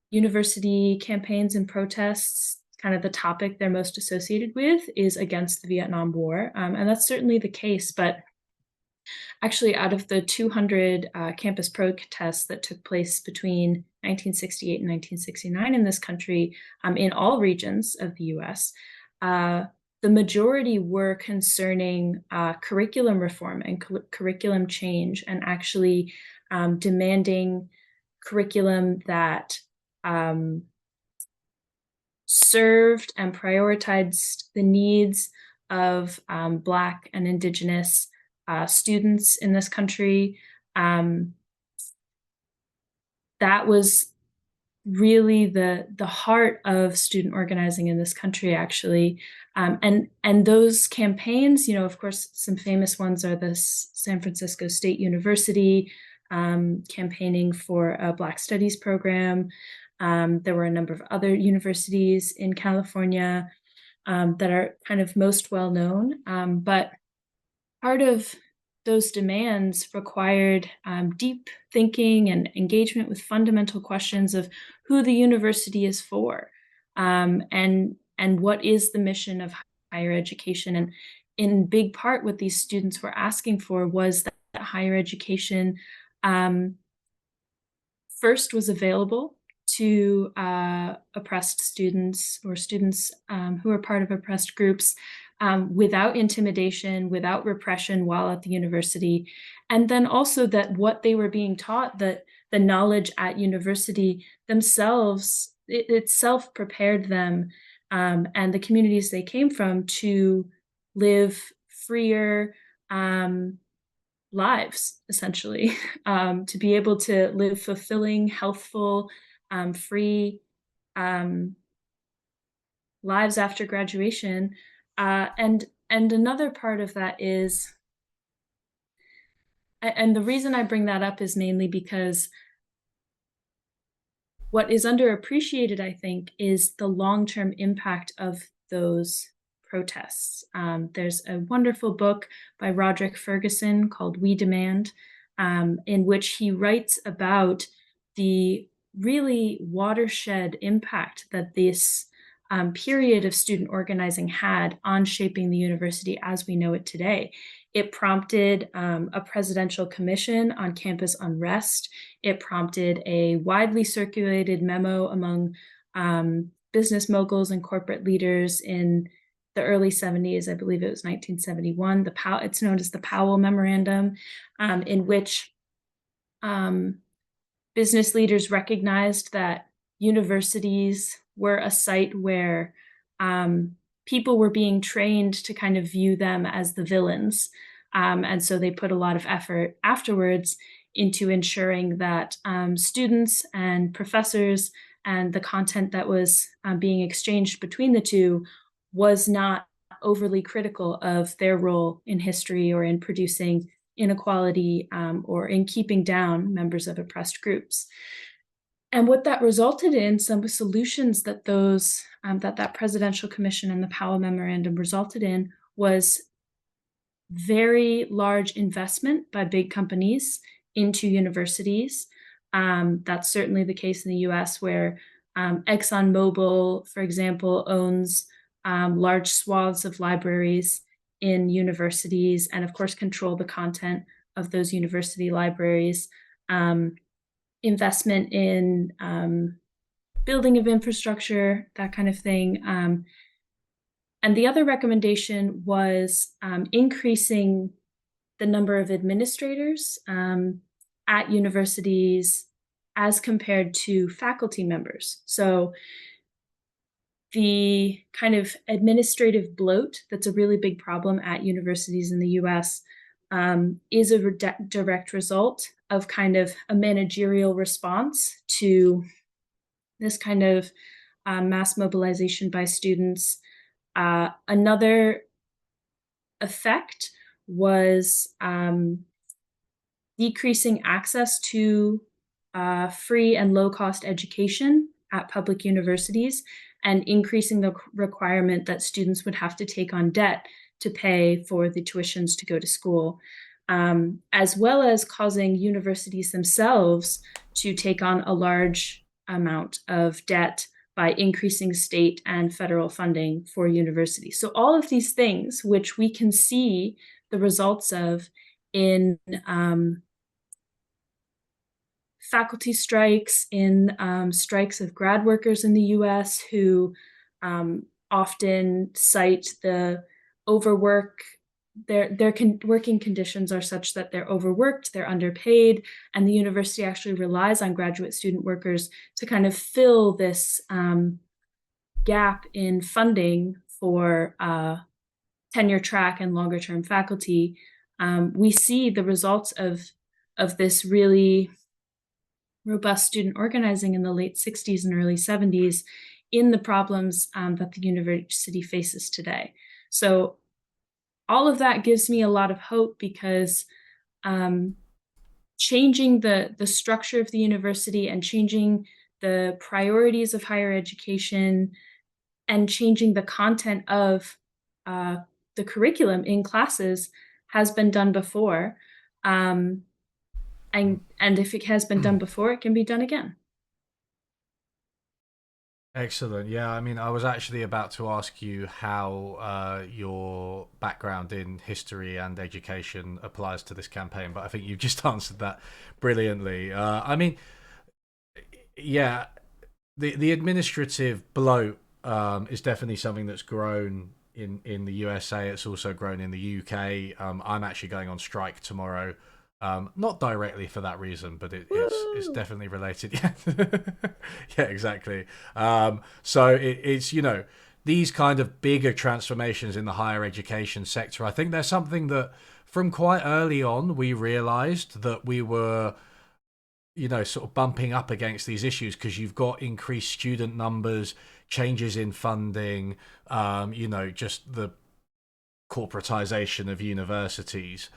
university campaigns and protests, kind of the topic they're most associated with, is against the Vietnam War. And that's certainly the case, but actually, out of the 200 campus protests that took place between 1968 and 1969 in this country, in all regions of the US, the majority were concerning curriculum reform and curriculum change, and actually demanding curriculum that served and prioritized the needs of Black and Indigenous students in this country. That was really the heart of student organizing in this country, actually. And those campaigns, you know, of course, some famous ones are the San Francisco State University campaigning for a Black Studies program. There were a number of other universities in California that are kind of most well known, but part of those demands required deep thinking and engagement with fundamental questions of who the university is for, and what is the mission of higher education. And in big part, what these students were asking for was that higher education first was available to oppressed students, or students who are part of oppressed groups, without intimidation, without repression while at the university. And then also that what they were being taught, that the knowledge at university themselves, it itself prepared them and the communities they came from to live freer lives, essentially, to be able to live fulfilling, healthful, free lives after graduation. And another part of that is, and the reason I bring that up is mainly because what is underappreciated, I think, is the long-term impact of those protests. There's a wonderful book by Roderick Ferguson called We Demand, in which he writes about the really watershed impact that this period of student organizing had on shaping the university as we know it today. It prompted a presidential commission on campus unrest. It prompted a widely circulated memo among business moguls and corporate leaders in the early 70s. I believe it was 1971. It's known as the Powell Memorandum, in which business leaders recognized that universities were a site where people were being trained to kind of view them as the villains. And so they put a lot of effort afterwards into ensuring that students and professors and the content that was being exchanged between the two was not overly critical of their role in history or in producing inequality or in keeping down members of oppressed groups. And what that resulted in, some solutions that that presidential commission and the Powell Memorandum resulted in, was very large investment by big companies into universities. That's certainly the case in the US, where ExxonMobil, for example, owns large swaths of libraries in universities and, of course, control the content of those university libraries. Investment in building of infrastructure, that kind of thing. And the other recommendation was increasing the number of administrators at universities as compared to faculty members. So the kind of administrative bloat that's a really big problem at universities in the US is a direct result of kind of a managerial response to this kind of mass mobilization by students. Another effect was decreasing access to free and low-cost education at public universities and increasing the requirement that students would have to take on debt to pay for the tuitions to go to school, as well as causing universities themselves to take on a large amount of debt by increasing state and federal funding for universities. So all of these things, which we can see the results of in faculty strikes, in strikes of grad workers in the US who often cite the overwork. Their working conditions are such that they're overworked, they're underpaid, and the university actually relies on graduate student workers to kind of fill this gap in funding for tenure track and longer term faculty. We see the results of this really robust student organizing in the late 60s and early 70s in the problems that the university faces today. So all of that gives me a lot of hope, because changing the structure of the university and changing the priorities of higher education and changing the content of the curriculum in classes has been done before. And if it has been done before, it can be done again. Excellent. Yeah, I mean, I was actually about to ask you how your background in history and education applies to this campaign, but I think you just answered that brilliantly. I mean, yeah, the administrative bloat is definitely something that's grown in the USA. It's also grown in the UK. I'm actually going on strike tomorrow. Not directly for that reason, but it's definitely related. Yeah, yeah, exactly. So it's, you know, these kind of bigger transformations in the higher education sector. I think there's something that from quite early on we realized that we were, you know, sort of bumping up against these issues, because you've got increased student numbers, changes in funding, you know, just the corporatization of universities.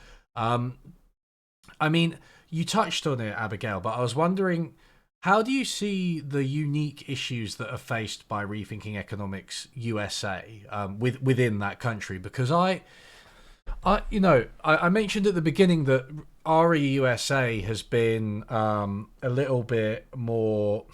I mean, you touched on it, Abigail, but I was wondering, How do you see the unique issues that are faced by Rethinking Economics USA within that country? Because I mentioned at the beginning that REUSA has been a little bit more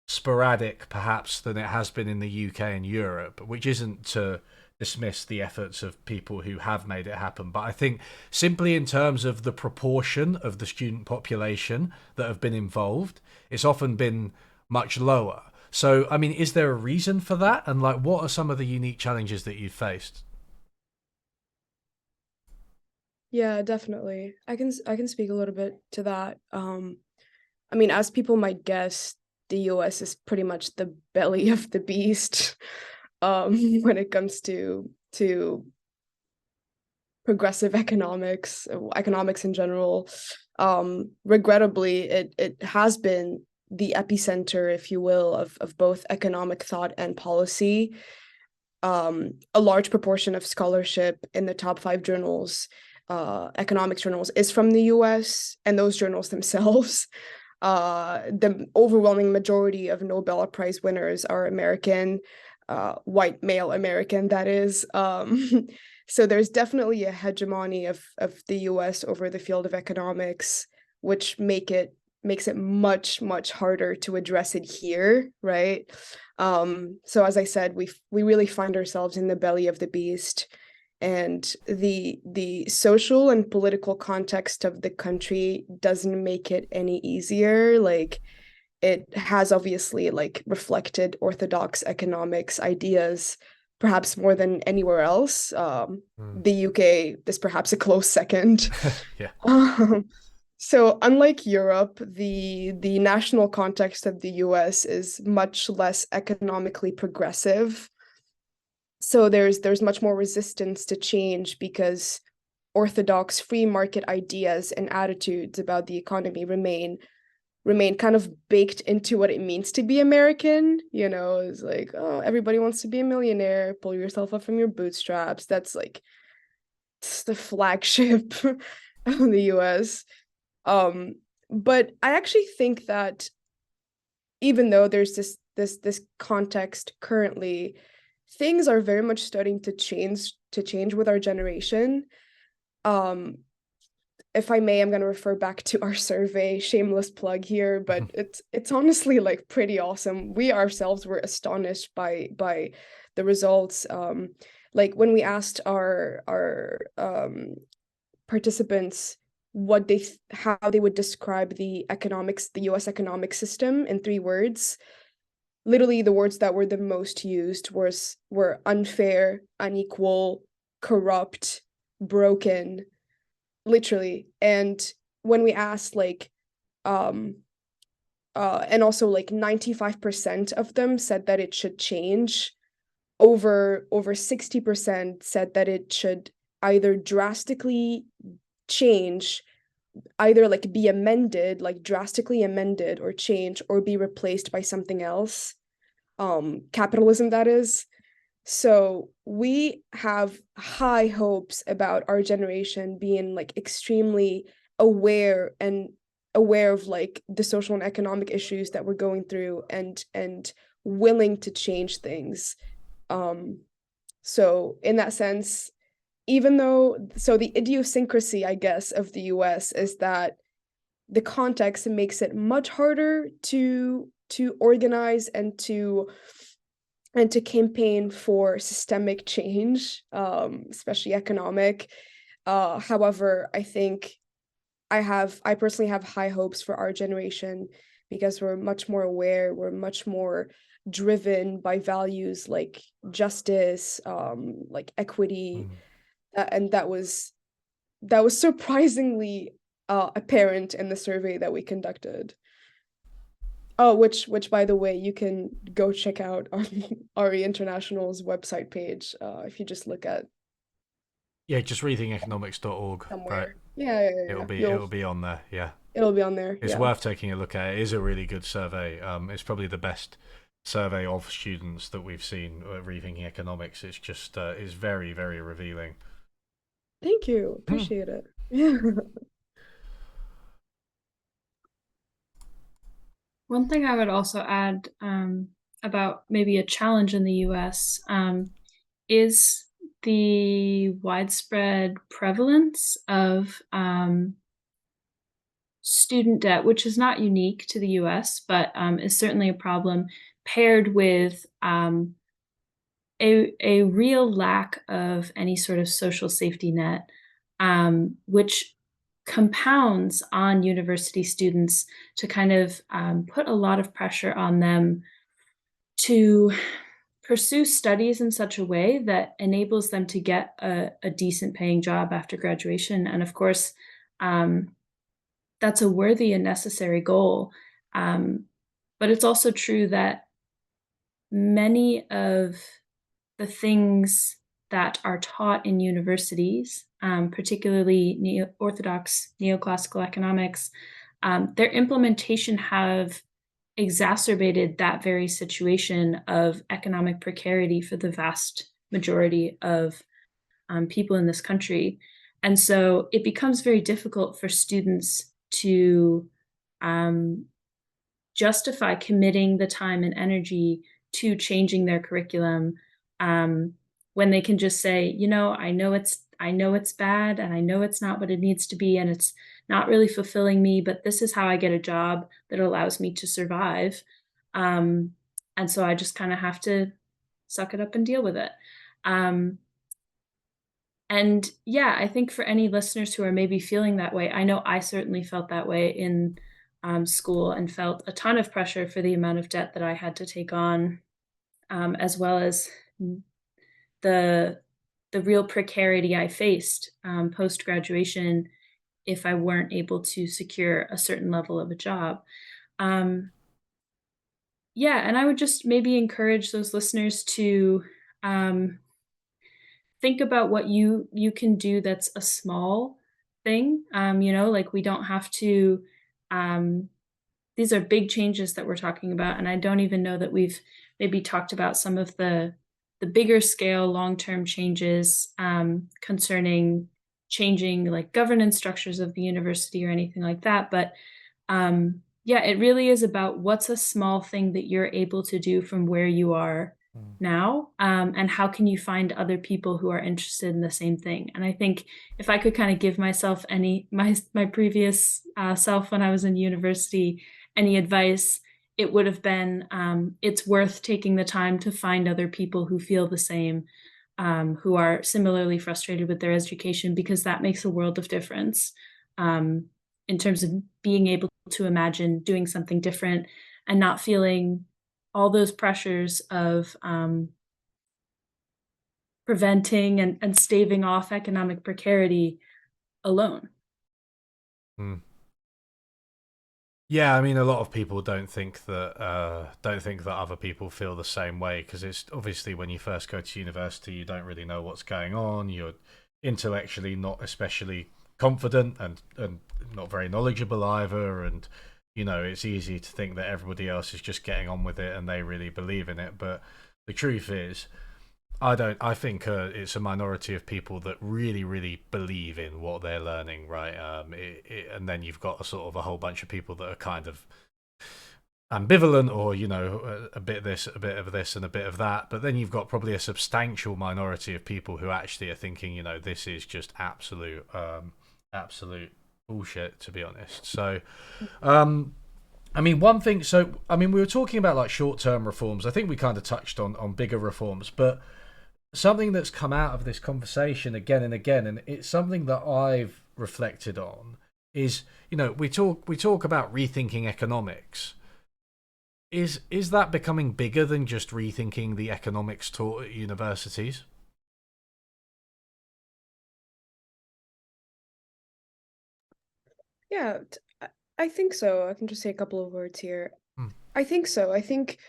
sporadic, perhaps, than it has been in the UK and Europe, which isn't to dismiss the efforts of people who have made it happen. But I think simply in terms of the proportion of the student population that have been involved, it's often been much lower. So, I mean, is there a reason for that? And like, what are some of the unique challenges that you've faced? Yeah, definitely. I can speak a little bit to that. I mean, as people might guess, the US is pretty much the belly of the beast when it comes to progressive economics, economics in general. Regrettably, it has been the epicenter, if you will, of both economic thought and policy. A large proportion of scholarship in the top 5 journals, economics journals, is from the US, and those journals themselves, the overwhelming majority of Nobel Prize winners are American, white male American, that is. So there's definitely a hegemony of the US over the field of economics, which makes it much, much harder to address it here, right? So as I said, we really find ourselves in the belly of the beast, and the social and political context of the country doesn't make it any easier. Like, it has obviously like reflected orthodox economics ideas perhaps more than anywhere else. Mm. The UK is perhaps a close second. Yeah. So unlike Europe, the national context of the US is much less economically progressive. So there's much more resistance to change because orthodox free market ideas and attitudes about the economy remain kind of baked into what it means to be American. It's like, oh, everybody wants to be a millionaire, pull yourself up from your bootstraps. That's like, it's the flagship of the US. But I actually think that even though there's this context currently, things are very much starting to change with our generation. Um, if I may, I'm going to refer back to our survey. Shameless plug here, but it's honestly like pretty awesome. We ourselves were astonished by the results. Like when we asked our participants how they would describe the US economic system in 3 words. Literally, the words that were the most used were unfair, unequal, corrupt, broken, literally. And when we asked, like, and also like 95% of them said that it should change. Over 60% said that it should either drastically change, either like be amended, like drastically amended or change, or be replaced by something else. Capitalism, that is. So we have high hopes about our generation being like extremely aware of like the social and economic issues that we're going through, and willing to change things. So in that sense, the idiosyncrasy, I guess, of the US is that the context makes it much harder to organize and to campaign for systemic change, especially economic. However, I think I personally have high hopes for our generation because we're much more aware, we're much more driven by values like justice, like equity, Mm. and that was surprisingly apparent in the survey that we conducted. Oh, which by the way, you can go check out on RE International's website page, if you just look at Yeah, just rethinkeconomics.org, right? somewhere. Yeah. It'll be on there. Yeah. It'll be on there. It's Yeah. worth taking a look at. It is a really good survey. It's probably the best survey of students that we've seen at Rethinking Economics. It's just it's very, very revealing. Thank you. Hmm. Appreciate it. Yeah. One thing I would also add about maybe a challenge in the US is the widespread prevalence of student debt, which is not unique to the US, but is certainly a problem, paired with a real lack of any sort of social safety net, which compounds on university students to kind of put a lot of pressure on them to pursue studies in such a way that enables them to get a decent paying job after graduation. And of course, that's a worthy and necessary goal. But it's also true that many of the things that are taught in universities, particularly orthodox neoclassical economics, their implementation have exacerbated that very situation of economic precarity for the vast majority of people in this country. And so it becomes very difficult for students to justify committing the time and energy to changing their curriculum when they can just say, I know it's bad and I know it's not what it needs to be and it's not really fulfilling me, but this is how I get a job that allows me to survive. And so I just kind of have to suck it up and deal with it. And yeah, I think for any listeners who are maybe feeling that way, I know I certainly felt that way in school and felt a ton of pressure for the amount of debt that I had to take on, as well as the real precarity I faced post graduation if I weren't able to secure a certain level of a job. Yeah, and I would just maybe encourage those listeners to think about what you can do that's a small thing. Like we don't have to. These are big changes that we're talking about, and I don't even know that we've maybe talked about some of the bigger scale long term changes concerning changing like governance structures of the university or anything like that. But yeah, it really is about what's a small thing that you're able to do from where you are now, and how can you find other people who are interested in the same thing. And I think if I could kind of give myself my previous self when I was in university any advice, it would have been it's worth taking the time to find other people who feel the same, who are similarly frustrated with their education, because that makes a world of difference in terms of being able to imagine doing something different and not feeling all those pressures of preventing and staving off economic precarity alone. Yeah, I mean, a lot of people don't think that other people feel the same way, because it's obviously when you first go to university, you don't really know what's going on. You're intellectually not especially confident and not very knowledgeable either, and it's easy to think that everybody else is just getting on with it and they really believe in it. But the truth is, I think it's a minority of people that really, really believe in what they're learning, right? And then you've got a whole bunch of people that are kind of ambivalent, or a bit of this, a bit of this, and a bit of that. But then you've got probably a substantial minority of people who actually are thinking, this is just absolute bullshit, to be honest. So, I mean, one thing. So, I mean, we were talking about like short-term reforms. I think we kind of touched on bigger reforms, but something that's come out of this conversation again and again, and it's something that I've reflected on, is we talk about rethinking economics. Is that becoming bigger than just rethinking the economics taught at universities? Yeah, I think so. I can just say a couple of words here. Hmm. I think so. I think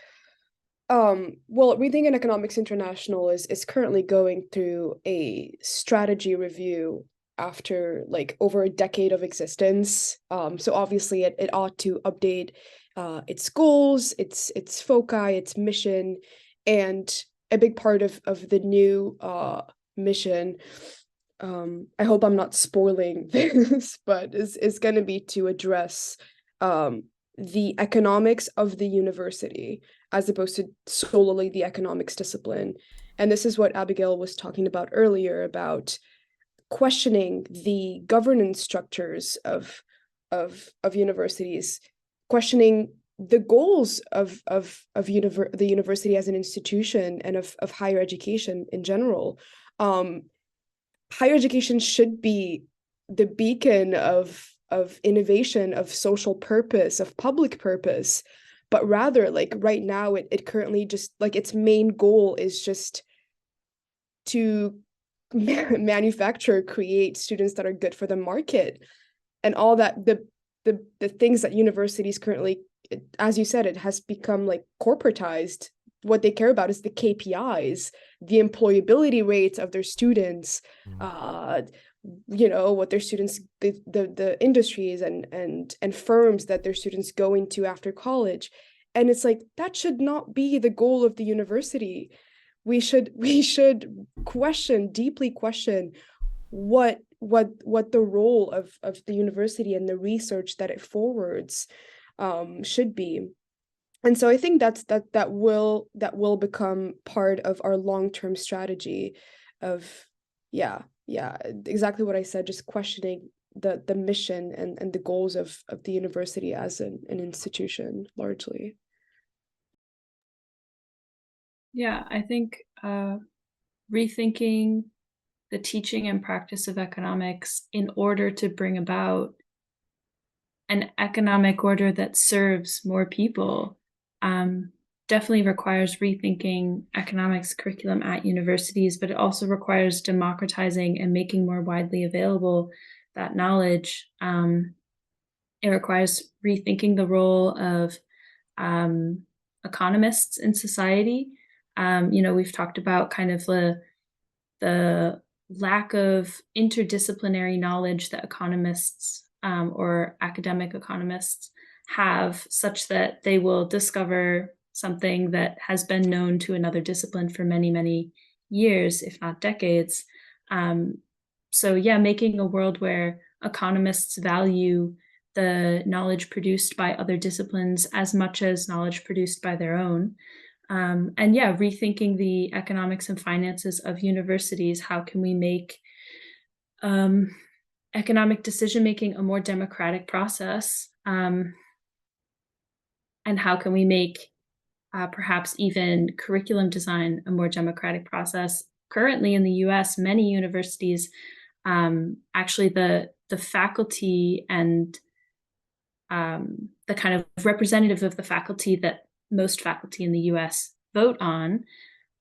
well, Rethinking Economics International is currently going through a strategy review after like over a decade of existence. So obviously it ought to update its goals, its foci, its mission, and a big part of the new mission. I hope I'm not spoiling this, but is going to be to address the economics of the university as opposed to solely the economics discipline. And this is what Abigail was talking about earlier, about questioning the governance structures of universities, questioning the goals of the university as an institution and of higher education in general. Higher education should be the beacon of innovation, of social purpose, of public purpose, but rather, like, right now it currently just, like, its main goal is just to manufacture, create students that are good for the market, and all that. The things that universities currently, as you said, it has become like corporatized. What they care about is the KPIs, the employability rates of their students, what their students, the industries and firms that their students go into after college. And it's like, that should not be the goal of the university. We should deeply question what the role of the university and the research that it forwards should be. And so I think that will become part of our long-term strategy of, exactly what I said, just questioning the mission and the goals of the university as an institution, largely. Yeah, I think rethinking the teaching and practice of economics in order to bring about an economic order that serves more people definitely requires rethinking economics curriculum at universities, but it also requires democratizing and making more widely available that knowledge. It requires rethinking the role of economists in society. We've talked about kind of the lack of interdisciplinary knowledge that economists or academic economists have, such that they will discover something that has been known to another discipline for many, many years, if not decades. Making a world where economists value the knowledge produced by other disciplines as much as knowledge produced by their own. Rethinking the economics and finances of universities. How can we make economic decision-making a more democratic process? And how can we make perhaps even curriculum design a more democratic process? Currently in the US, many universities, actually the faculty and the kind of representative of the faculty that most faculty in the US vote on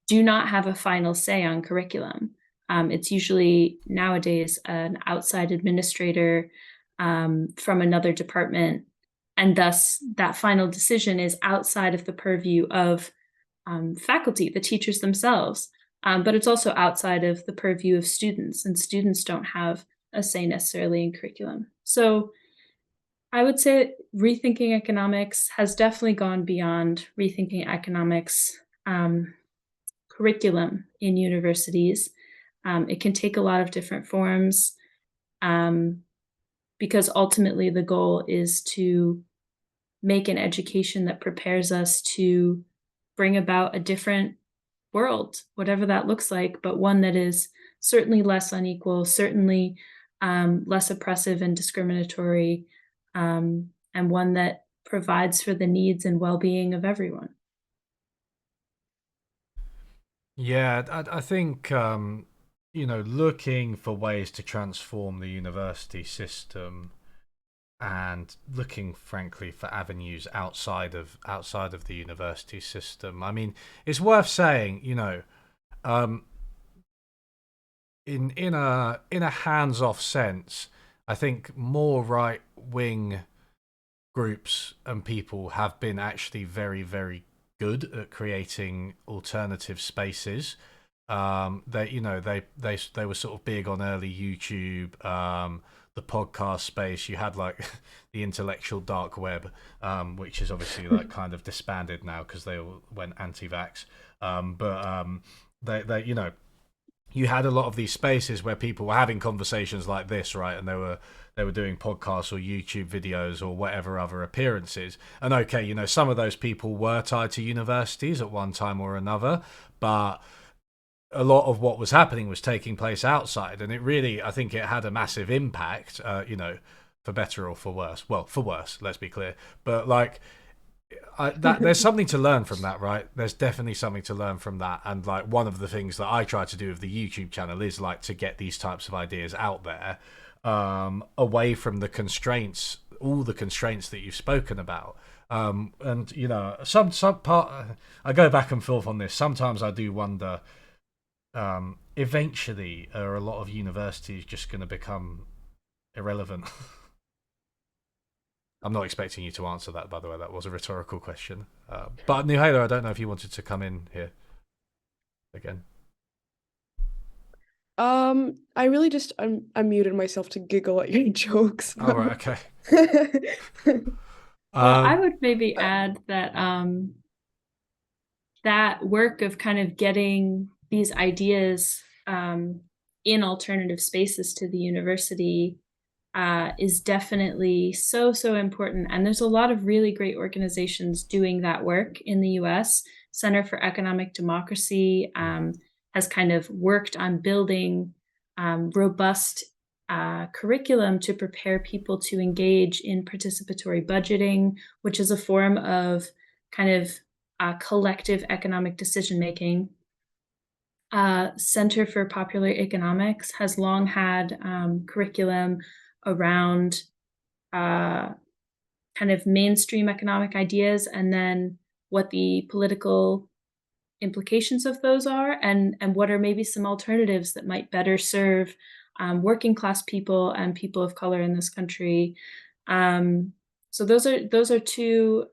do not have a final say on curriculum. It's usually nowadays an outside administrator from another department, and thus that final decision is outside of the purview of faculty, the teachers themselves, but it's also outside of the purview of students, and students don't have a say necessarily in curriculum. So I would say rethinking economics has definitely gone beyond rethinking economics curriculum in universities. It can take a lot of different forms because ultimately the goal is to make an education that prepares us to bring about a different world, whatever that looks like, but one that is certainly less unequal, certainly less oppressive and discriminatory, and one that provides for the needs and well-being of everyone. Yeah, I think, looking for ways to transform the university system and looking, frankly, for avenues outside of the university system. I mean, it's worth saying, in a hands-off sense, I think more right-wing groups and people have been actually very, very good at creating alternative spaces. They were sort of big on early YouTube, the podcast space. You had like the intellectual dark web, which is obviously like kind of disbanded now because they all went anti-vax. They you had a lot of these spaces where people were having conversations like this, right? And they were doing podcasts or YouTube videos or whatever other appearances. And okay, you know, some of those people were tied to universities at one time or another, but a lot of what was happening was taking place outside, and it really, I think it had a massive impact, you know, for better or for worse. Well, for worse, let's be clear. But like, there's something to learn from that, right? There's definitely something to learn from that. And like, one of the things that I try to do with the YouTube channel is like to get these types of ideas out there, away from the constraints, all the constraints that you've spoken about. And you know, some part, I go back and forth on this. Sometimes I do wonder, eventually are a lot of universities just going to become irrelevant? I'm not expecting you to answer that, by the way. That was a rhetorical question. But Nouhalia, I don't know if you wanted to come in here again. I really just unmuted myself to giggle at your jokes. Oh, right, okay. Well, I would maybe add that that work of kind of getting these ideas in alternative spaces to the university is definitely so important. And there's a lot of really great organizations doing that work in the US. Center for Economic Democracy has kind of worked on building robust curriculum to prepare people to engage in participatory budgeting, which is a form of kind of collective economic decision making. Center for Popular Economics has long had curriculum around kind of mainstream economic ideas, and then what the political implications of those are, and what are maybe some alternatives that might better serve working class people and people of color in this country. So those are two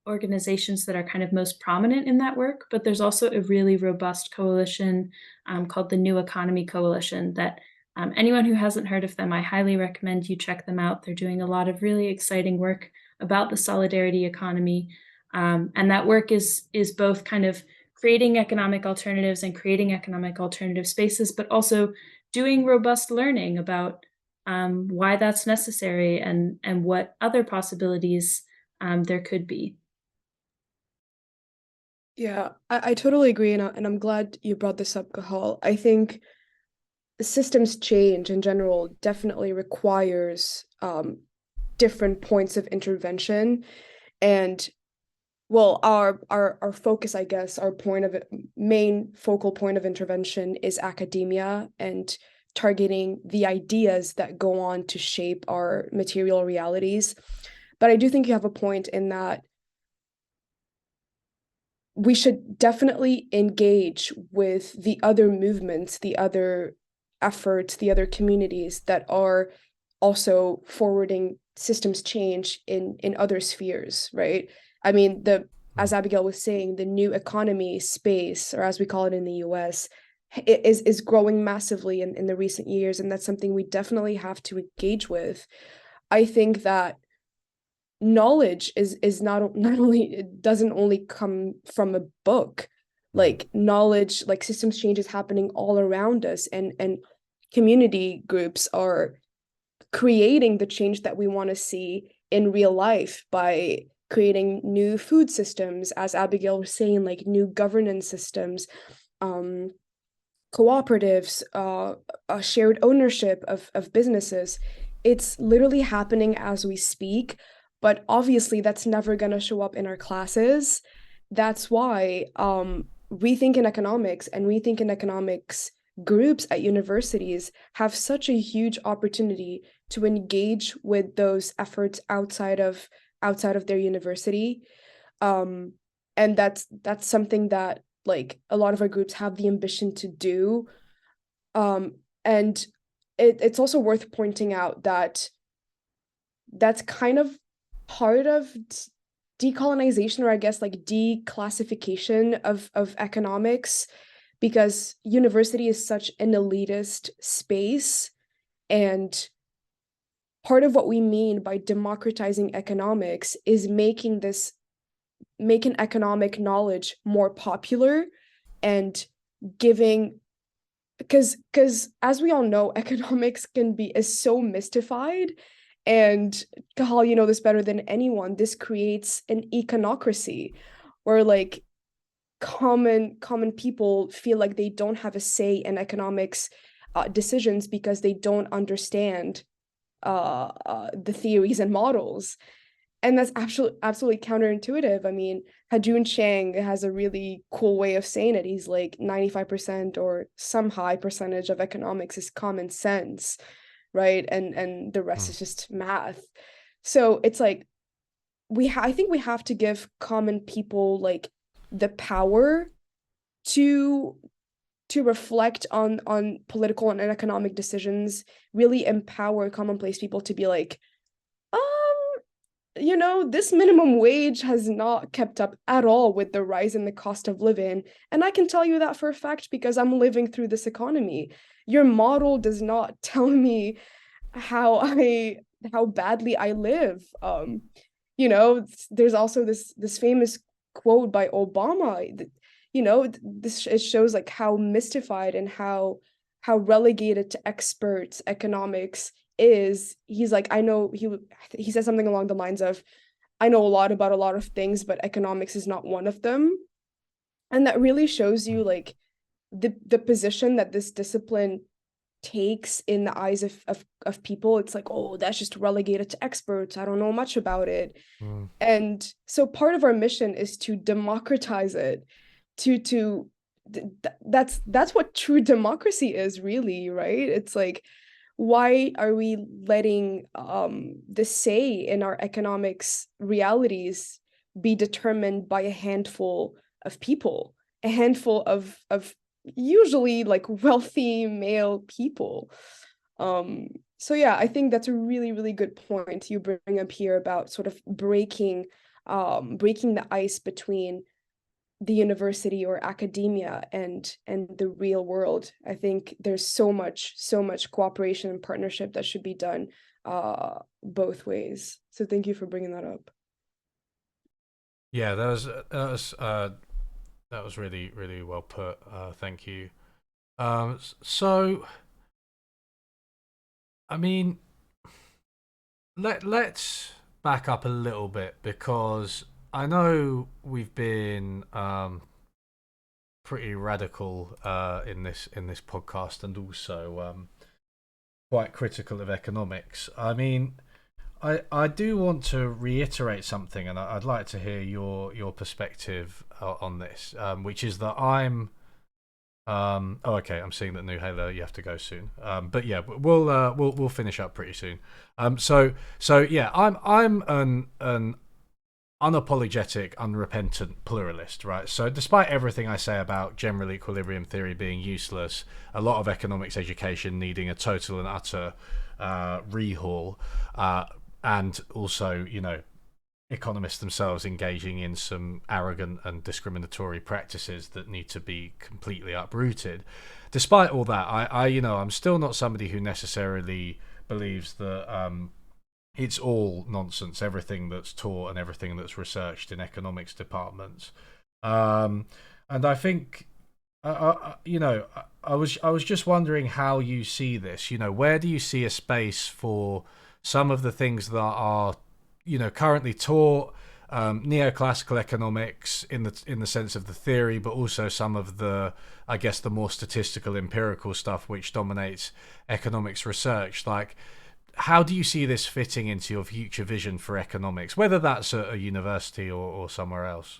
organizations that are kind of most prominent in that work, but there's also a really robust coalition called the New Economy Coalition that anyone who hasn't heard of them, I highly recommend you check them out. They're doing a lot of really exciting work about the solidarity economy. And that work is both kind of creating economic alternatives and creating economic alternative spaces, but also doing robust learning about why that's necessary and what other possibilities there could be. Yeah, I totally agree, and I'm glad you brought this up, Gahal. I think systems change in general definitely requires different points of intervention. And well, our focus, I guess, our main focal point of intervention is academia and targeting the ideas that go on to shape our material realities. But I do think you have a point in that we should definitely engage with the other movements, the other efforts, the other communities that are also forwarding systems change in other spheres, right? I mean, as Abigail was saying, the new economy space, or as we call it in the US, is growing massively in the recent years, and that's something we definitely have to engage with. I think that knowledge is not only, it doesn't only come from a book. Like knowledge, like systems change is happening all around us, and community groups are creating the change that we want to see in real life by creating new food systems, as Abigail was saying, like new governance systems, cooperatives, shared ownership of businesses. It's literally happening as we speak, but obviously that's never going to show up in our classes. That's why Rethinking Economics and Rethinking Economics groups at universities have such a huge opportunity to engage with those efforts outside of their university. And that's something that like a lot of our groups have the ambition to do. And it's also worth pointing out that that's kind of part of decolonization, or I guess like declassification of economics, because university is such an elitist space. And part of what we mean by democratizing economics is making economic knowledge more popular and giving because as we all know, economics is so mystified, and Kahal, you know this better than anyone. This creates an econocracy where like common people feel like they don't have a say in economics decisions because they don't understand the theories and models. And that's absolutely counterintuitive. I mean, Hajun Chang has a really cool way of saying it. He's like 95% or some high percentage of economics is common sense, right? And the rest Mm. is just math. So it's like I think we have to give common people like the power to reflect on political and economic decisions, really empower commonplace people to be like, um, you know, this minimum wage has not kept up at all with the rise in the cost of living. And I can tell you that for a fact because I'm living through this economy. Your model does not tell me how how badly I live. You know, there's also this famous quote by Obama that, you know, this it shows like how mystified and how relegated to experts economics is. He's like, I know he said something along the lines of, I know a lot about a lot of things, but economics is not one of them. And that really shows you like the position that this discipline takes in the eyes of people. It's like, oh, that's just relegated to experts. I don't know much about it. Mm. And so part of our mission is to democratize it, to that's what true democracy is really, right? It's like, why are we letting the say in our economics realities be determined by a handful of people, a handful of usually like wealthy male people? So yeah, I think that's a really good point you bring up here about sort of breaking the ice between the university or academia and the real world. I think there's so much cooperation and partnership that should be done both ways. So thank you for bringing that up. Yeah, that was really well put. Thank you. So I mean, let's back up a little bit because I know we've been pretty radical in this podcast and also quite critical of economics. I mean, I do want to reiterate something, and I'd like to hear your perspective on this, which is that oh, okay. I'm seeing that Nouhalia, you have to go soon. But yeah, we'll finish up pretty soon. So yeah, I'm an unapologetic, unrepentant pluralist, right? So despite everything I say about general equilibrium theory being useless, a lot of economics education needing a total and utter rehaul, and also, you know, economists themselves engaging in some arrogant and discriminatory practices that need to be completely uprooted. Despite all that, I you know, I'm still not somebody who necessarily believes that it's all nonsense, everything that's taught and everything that's researched in economics departments. And I think, you know, I was just wondering how you see this. You know, where do you see a space for some of the things that are, you know, currently taught, neoclassical economics in the sense of the theory, but also some of the, I guess, the more statistical, empirical stuff which dominates economics research. Like, how do you see this fitting into your future vision for economics, whether that's at a university or somewhere else?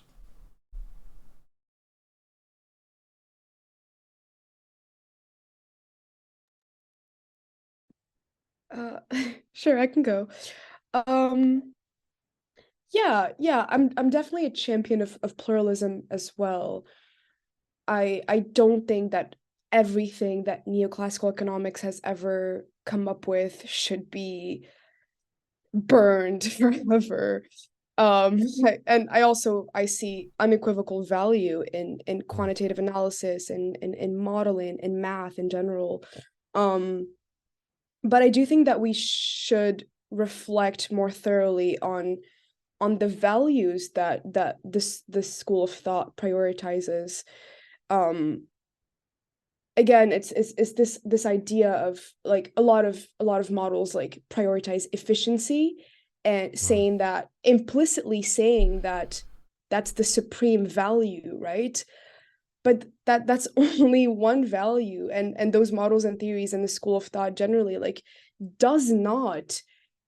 Uh, sure, I can go. Um, yeah, I'm definitely a champion of pluralism as well. I don't think that everything that neoclassical economics has ever come up with should be burned forever. And I also I see unequivocal value in Mm. quantitative analysis and in modeling in math in general. Um, but I do think that we should reflect more thoroughly on the values that this school of thought prioritizes. Um, again, it's this idea of like a lot of models like prioritize efficiency and saying that, implicitly saying that that's the supreme value, right? But that's only one value, and those models and theories and the school of thought generally like does not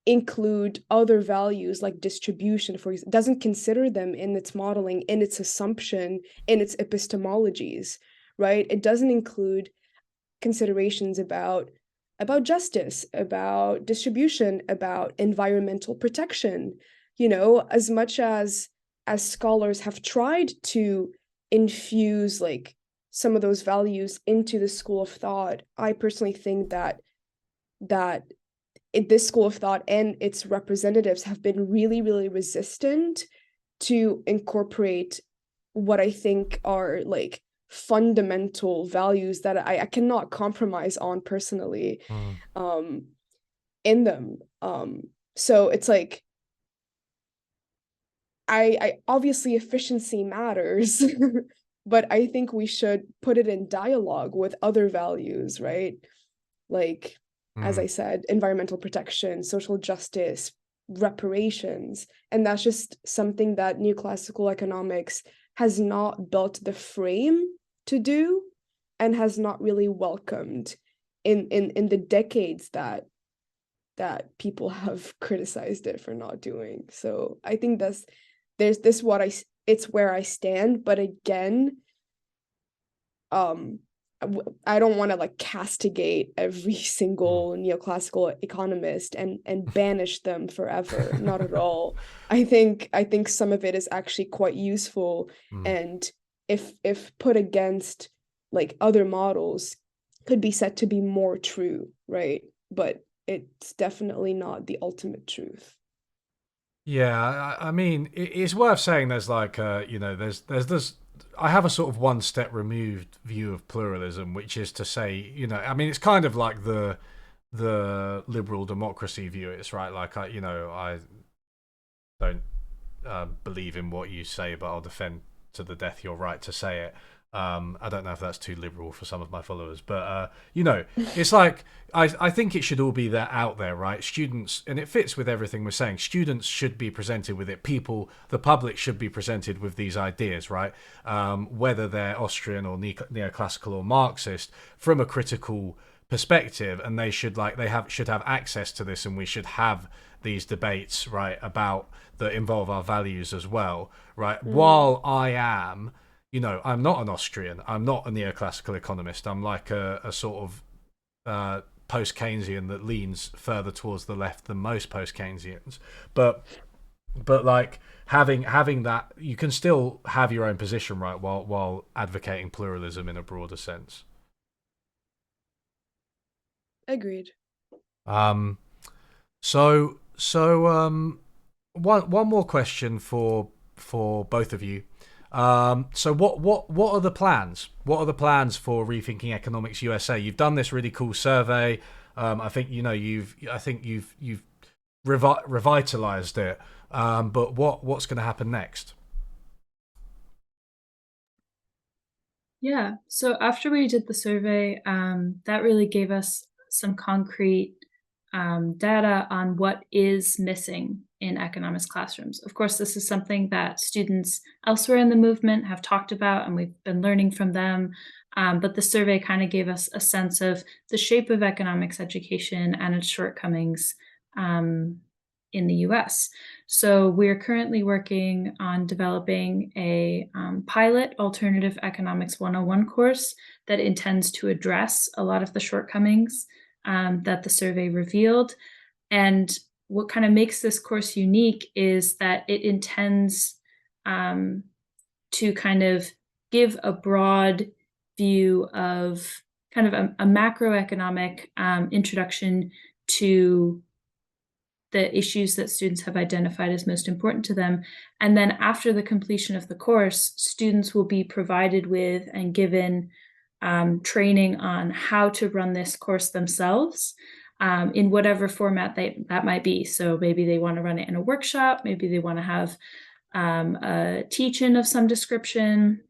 include other values like distribution, for example, doesn't consider them in its modeling, in its assumption, in its epistemologies, right? It doesn't include considerations about justice, about distribution, about environmental protection. You know, as much as scholars have tried to infuse like some of those values into the school of thought, I personally think that this school of thought and its representatives have been really, really resistant to incorporate what I think are like fundamental values that I cannot compromise on personally, in them. So it's like I obviously efficiency matters, but I think we should put it in dialogue with other values, right? Like, as I said, environmental protection, social justice, reparations. And that's just something that neoclassical economics has not built the frame to do and has not really welcomed in the decades that people have criticized it for not doing. So I think there's this it's where I stand, but again, I don't want to like castigate every single neoclassical economist and banish them forever. Not at all. I think some of it is actually quite useful, and if put against like other models, could be said to be more true, right? But it's definitely not the ultimate truth. Yeah, I mean, it's worth saying there's like, there's this. I have a sort of one step removed view of pluralism, which is to say, I mean, it's kind of like the liberal democracy view. It's right, like I don't believe in what you say, but I'll defend to the death your right to say it. I don't know if that's too liberal for some of my followers, but it's like I think it should all be there out there, right? Students, and it fits with everything we're saying. Students should be presented with it. People, the public, should be presented with these ideas, right? Whether they're Austrian or neoclassical or Marxist, from a critical perspective, and they should should have access to this, and we should have these debates, right, about that involve our values as well, right? While I am. I'm not an Austrian. I'm not a neoclassical economist. I'm like a sort of post-Keynesian that leans further towards the left than most post-Keynesians. But like having that, you can still have your own position, right, while advocating pluralism in a broader sense. Agreed. So one more question for both of you. So what are the plans? What are the plans for Rethinking Economics USA? You've done this really cool survey. I think you've revitalized it. But what's going to happen next? Yeah, so after we did the survey, that really gave us some concrete data on what is missing in economics classrooms. Of course, this is something that students elsewhere in the movement have talked about, and we've been learning from them. But the survey kind of gave us a sense of the shape of economics education and its shortcomings in the US. So we're currently working on developing a pilot Alternative Economics 101 course that intends to address a lot of the shortcomings that the survey revealed. And what kind of makes this course unique is that it intends to kind of give a broad view of kind of a macroeconomic introduction to the issues that students have identified as most important to them. And then after the completion of the course, students will be provided with and given training on how to run this course themselves in whatever format that might be. So maybe they want to run it in a workshop, maybe they want to have a teach-in of some description,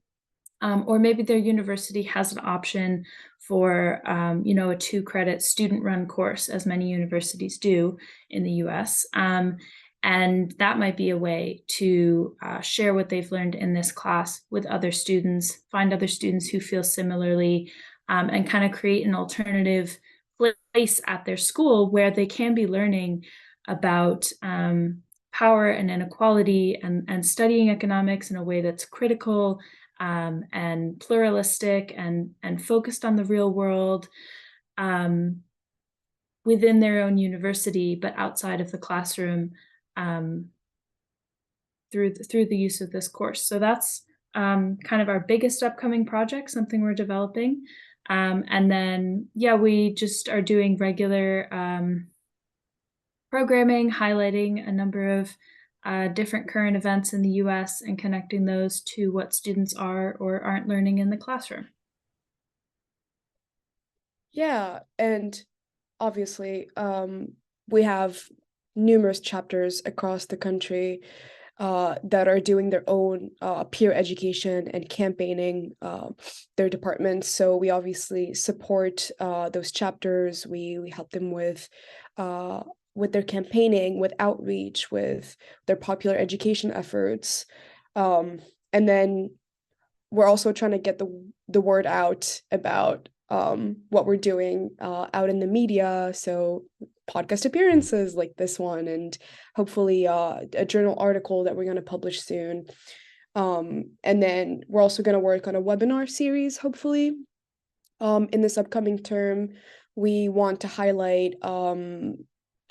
or maybe their university has an option for a 2-credit student-run course, as many universities do in the U.S. And that might be a way to share what they've learned in this class with other students, find other students who feel similarly, and kind of create an alternative place at their school where they can be learning about power and inequality and studying economics in a way that's critical and pluralistic and focused on the real world within their own university, but outside of the classroom through the use of this course. So that's kind of our biggest upcoming project, something we're developing. And then, we just are doing regular programming, highlighting a number of different current events in the US and connecting those to what students are or aren't learning in the classroom. Yeah, and obviously, we have numerous chapters across the country that are doing their own peer education and campaigning their departments. So we obviously support those chapters. We help them with their campaigning, with outreach, with their popular education efforts. And then we're also trying to get the word out about what we're doing out in the media. So podcast appearances like this one, and hopefully a journal article that we're going to publish soon. And then we're also going to work on a webinar series, hopefully. In this upcoming term, we want to highlight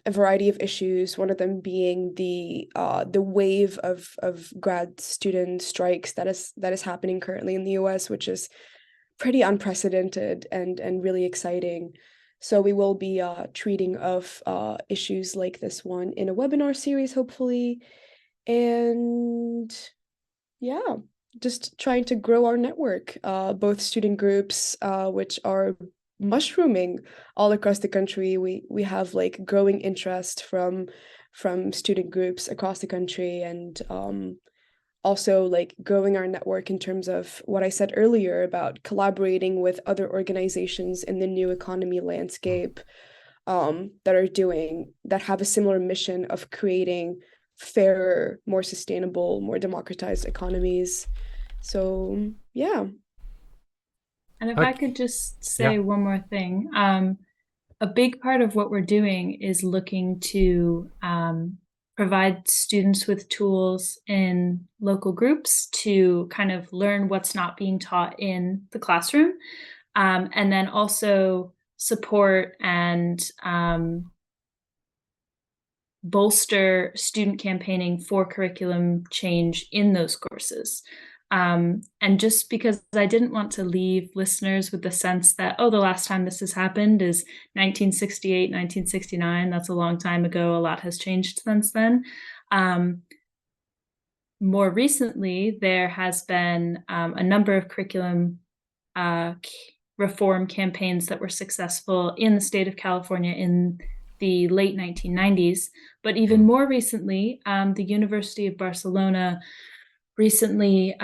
a variety of issues, one of them being the wave of grad student strikes that is happening currently in the US, which is pretty unprecedented and really exciting. So we will be treating of issues like this one in a webinar series, hopefully. And yeah, just trying to grow our network, both student groups, which are mushrooming all across the country. We have like growing interest from student groups across the country, and also like growing our network in terms of what I said earlier about collaborating with other organizations in the new economy landscape that have a similar mission of creating fairer, more sustainable, more democratized economies. So yeah. And if I could just say one more thing, a big part of what we're doing is looking to provide students with tools in local groups to kind of learn what's not being taught in the classroom, and then also support and bolster student campaigning for curriculum change in those courses. And just because I didn't want to leave listeners with the sense that, the last time this has happened is 1968, 1969. That's a long time ago. A lot has changed since then. More recently, there has been a number of curriculum reform campaigns that were successful in the state of California in the late 1990s. But even more recently, the University of Barcelona recently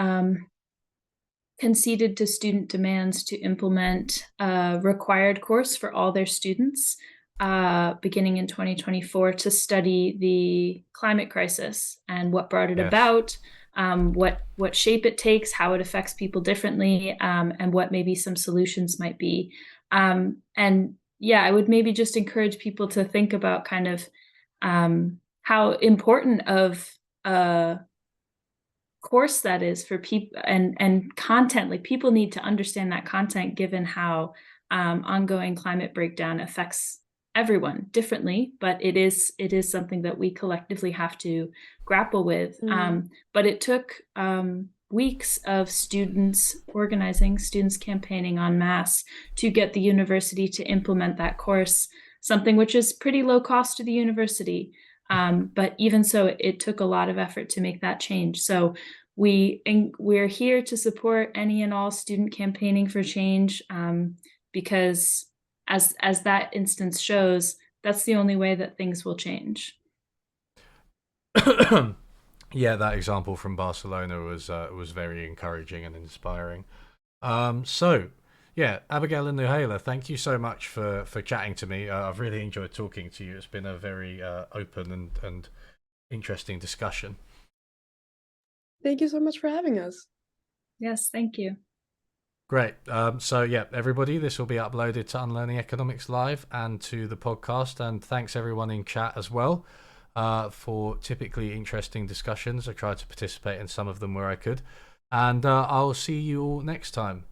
conceded to student demands to implement a required course for all their students beginning in 2024 to study the climate crisis and what brought it about, what shape it takes, how it affects people differently, and what maybe some solutions might be. And I would maybe just encourage people to think about kind of how important of a course that is for people and content. Like, people need to understand that content, given how ongoing climate breakdown affects everyone differently, but it is something that we collectively have to grapple with. But it took weeks of students organizing, students campaigning en masse to get the university to implement that course, something which is pretty low cost to the university. But even so, it took a lot of effort to make that change. So we're here to support any and all student campaigning for change, because as that instance shows, that's the only way that things will change. Yeah, that example from Barcelona was very encouraging and inspiring. So Yeah, Abigail and Nouhalia, thank you so much for chatting to me. I've really enjoyed talking to you. It's been a very open and interesting discussion. Thank you so much for having us. Yes, thank you. Great. So, yeah, everybody, this will be uploaded to Unlearning Economics Live and to the podcast. And thanks everyone in chat as well for typically interesting discussions. I tried to participate in some of them where I could. And I'll see you all next time.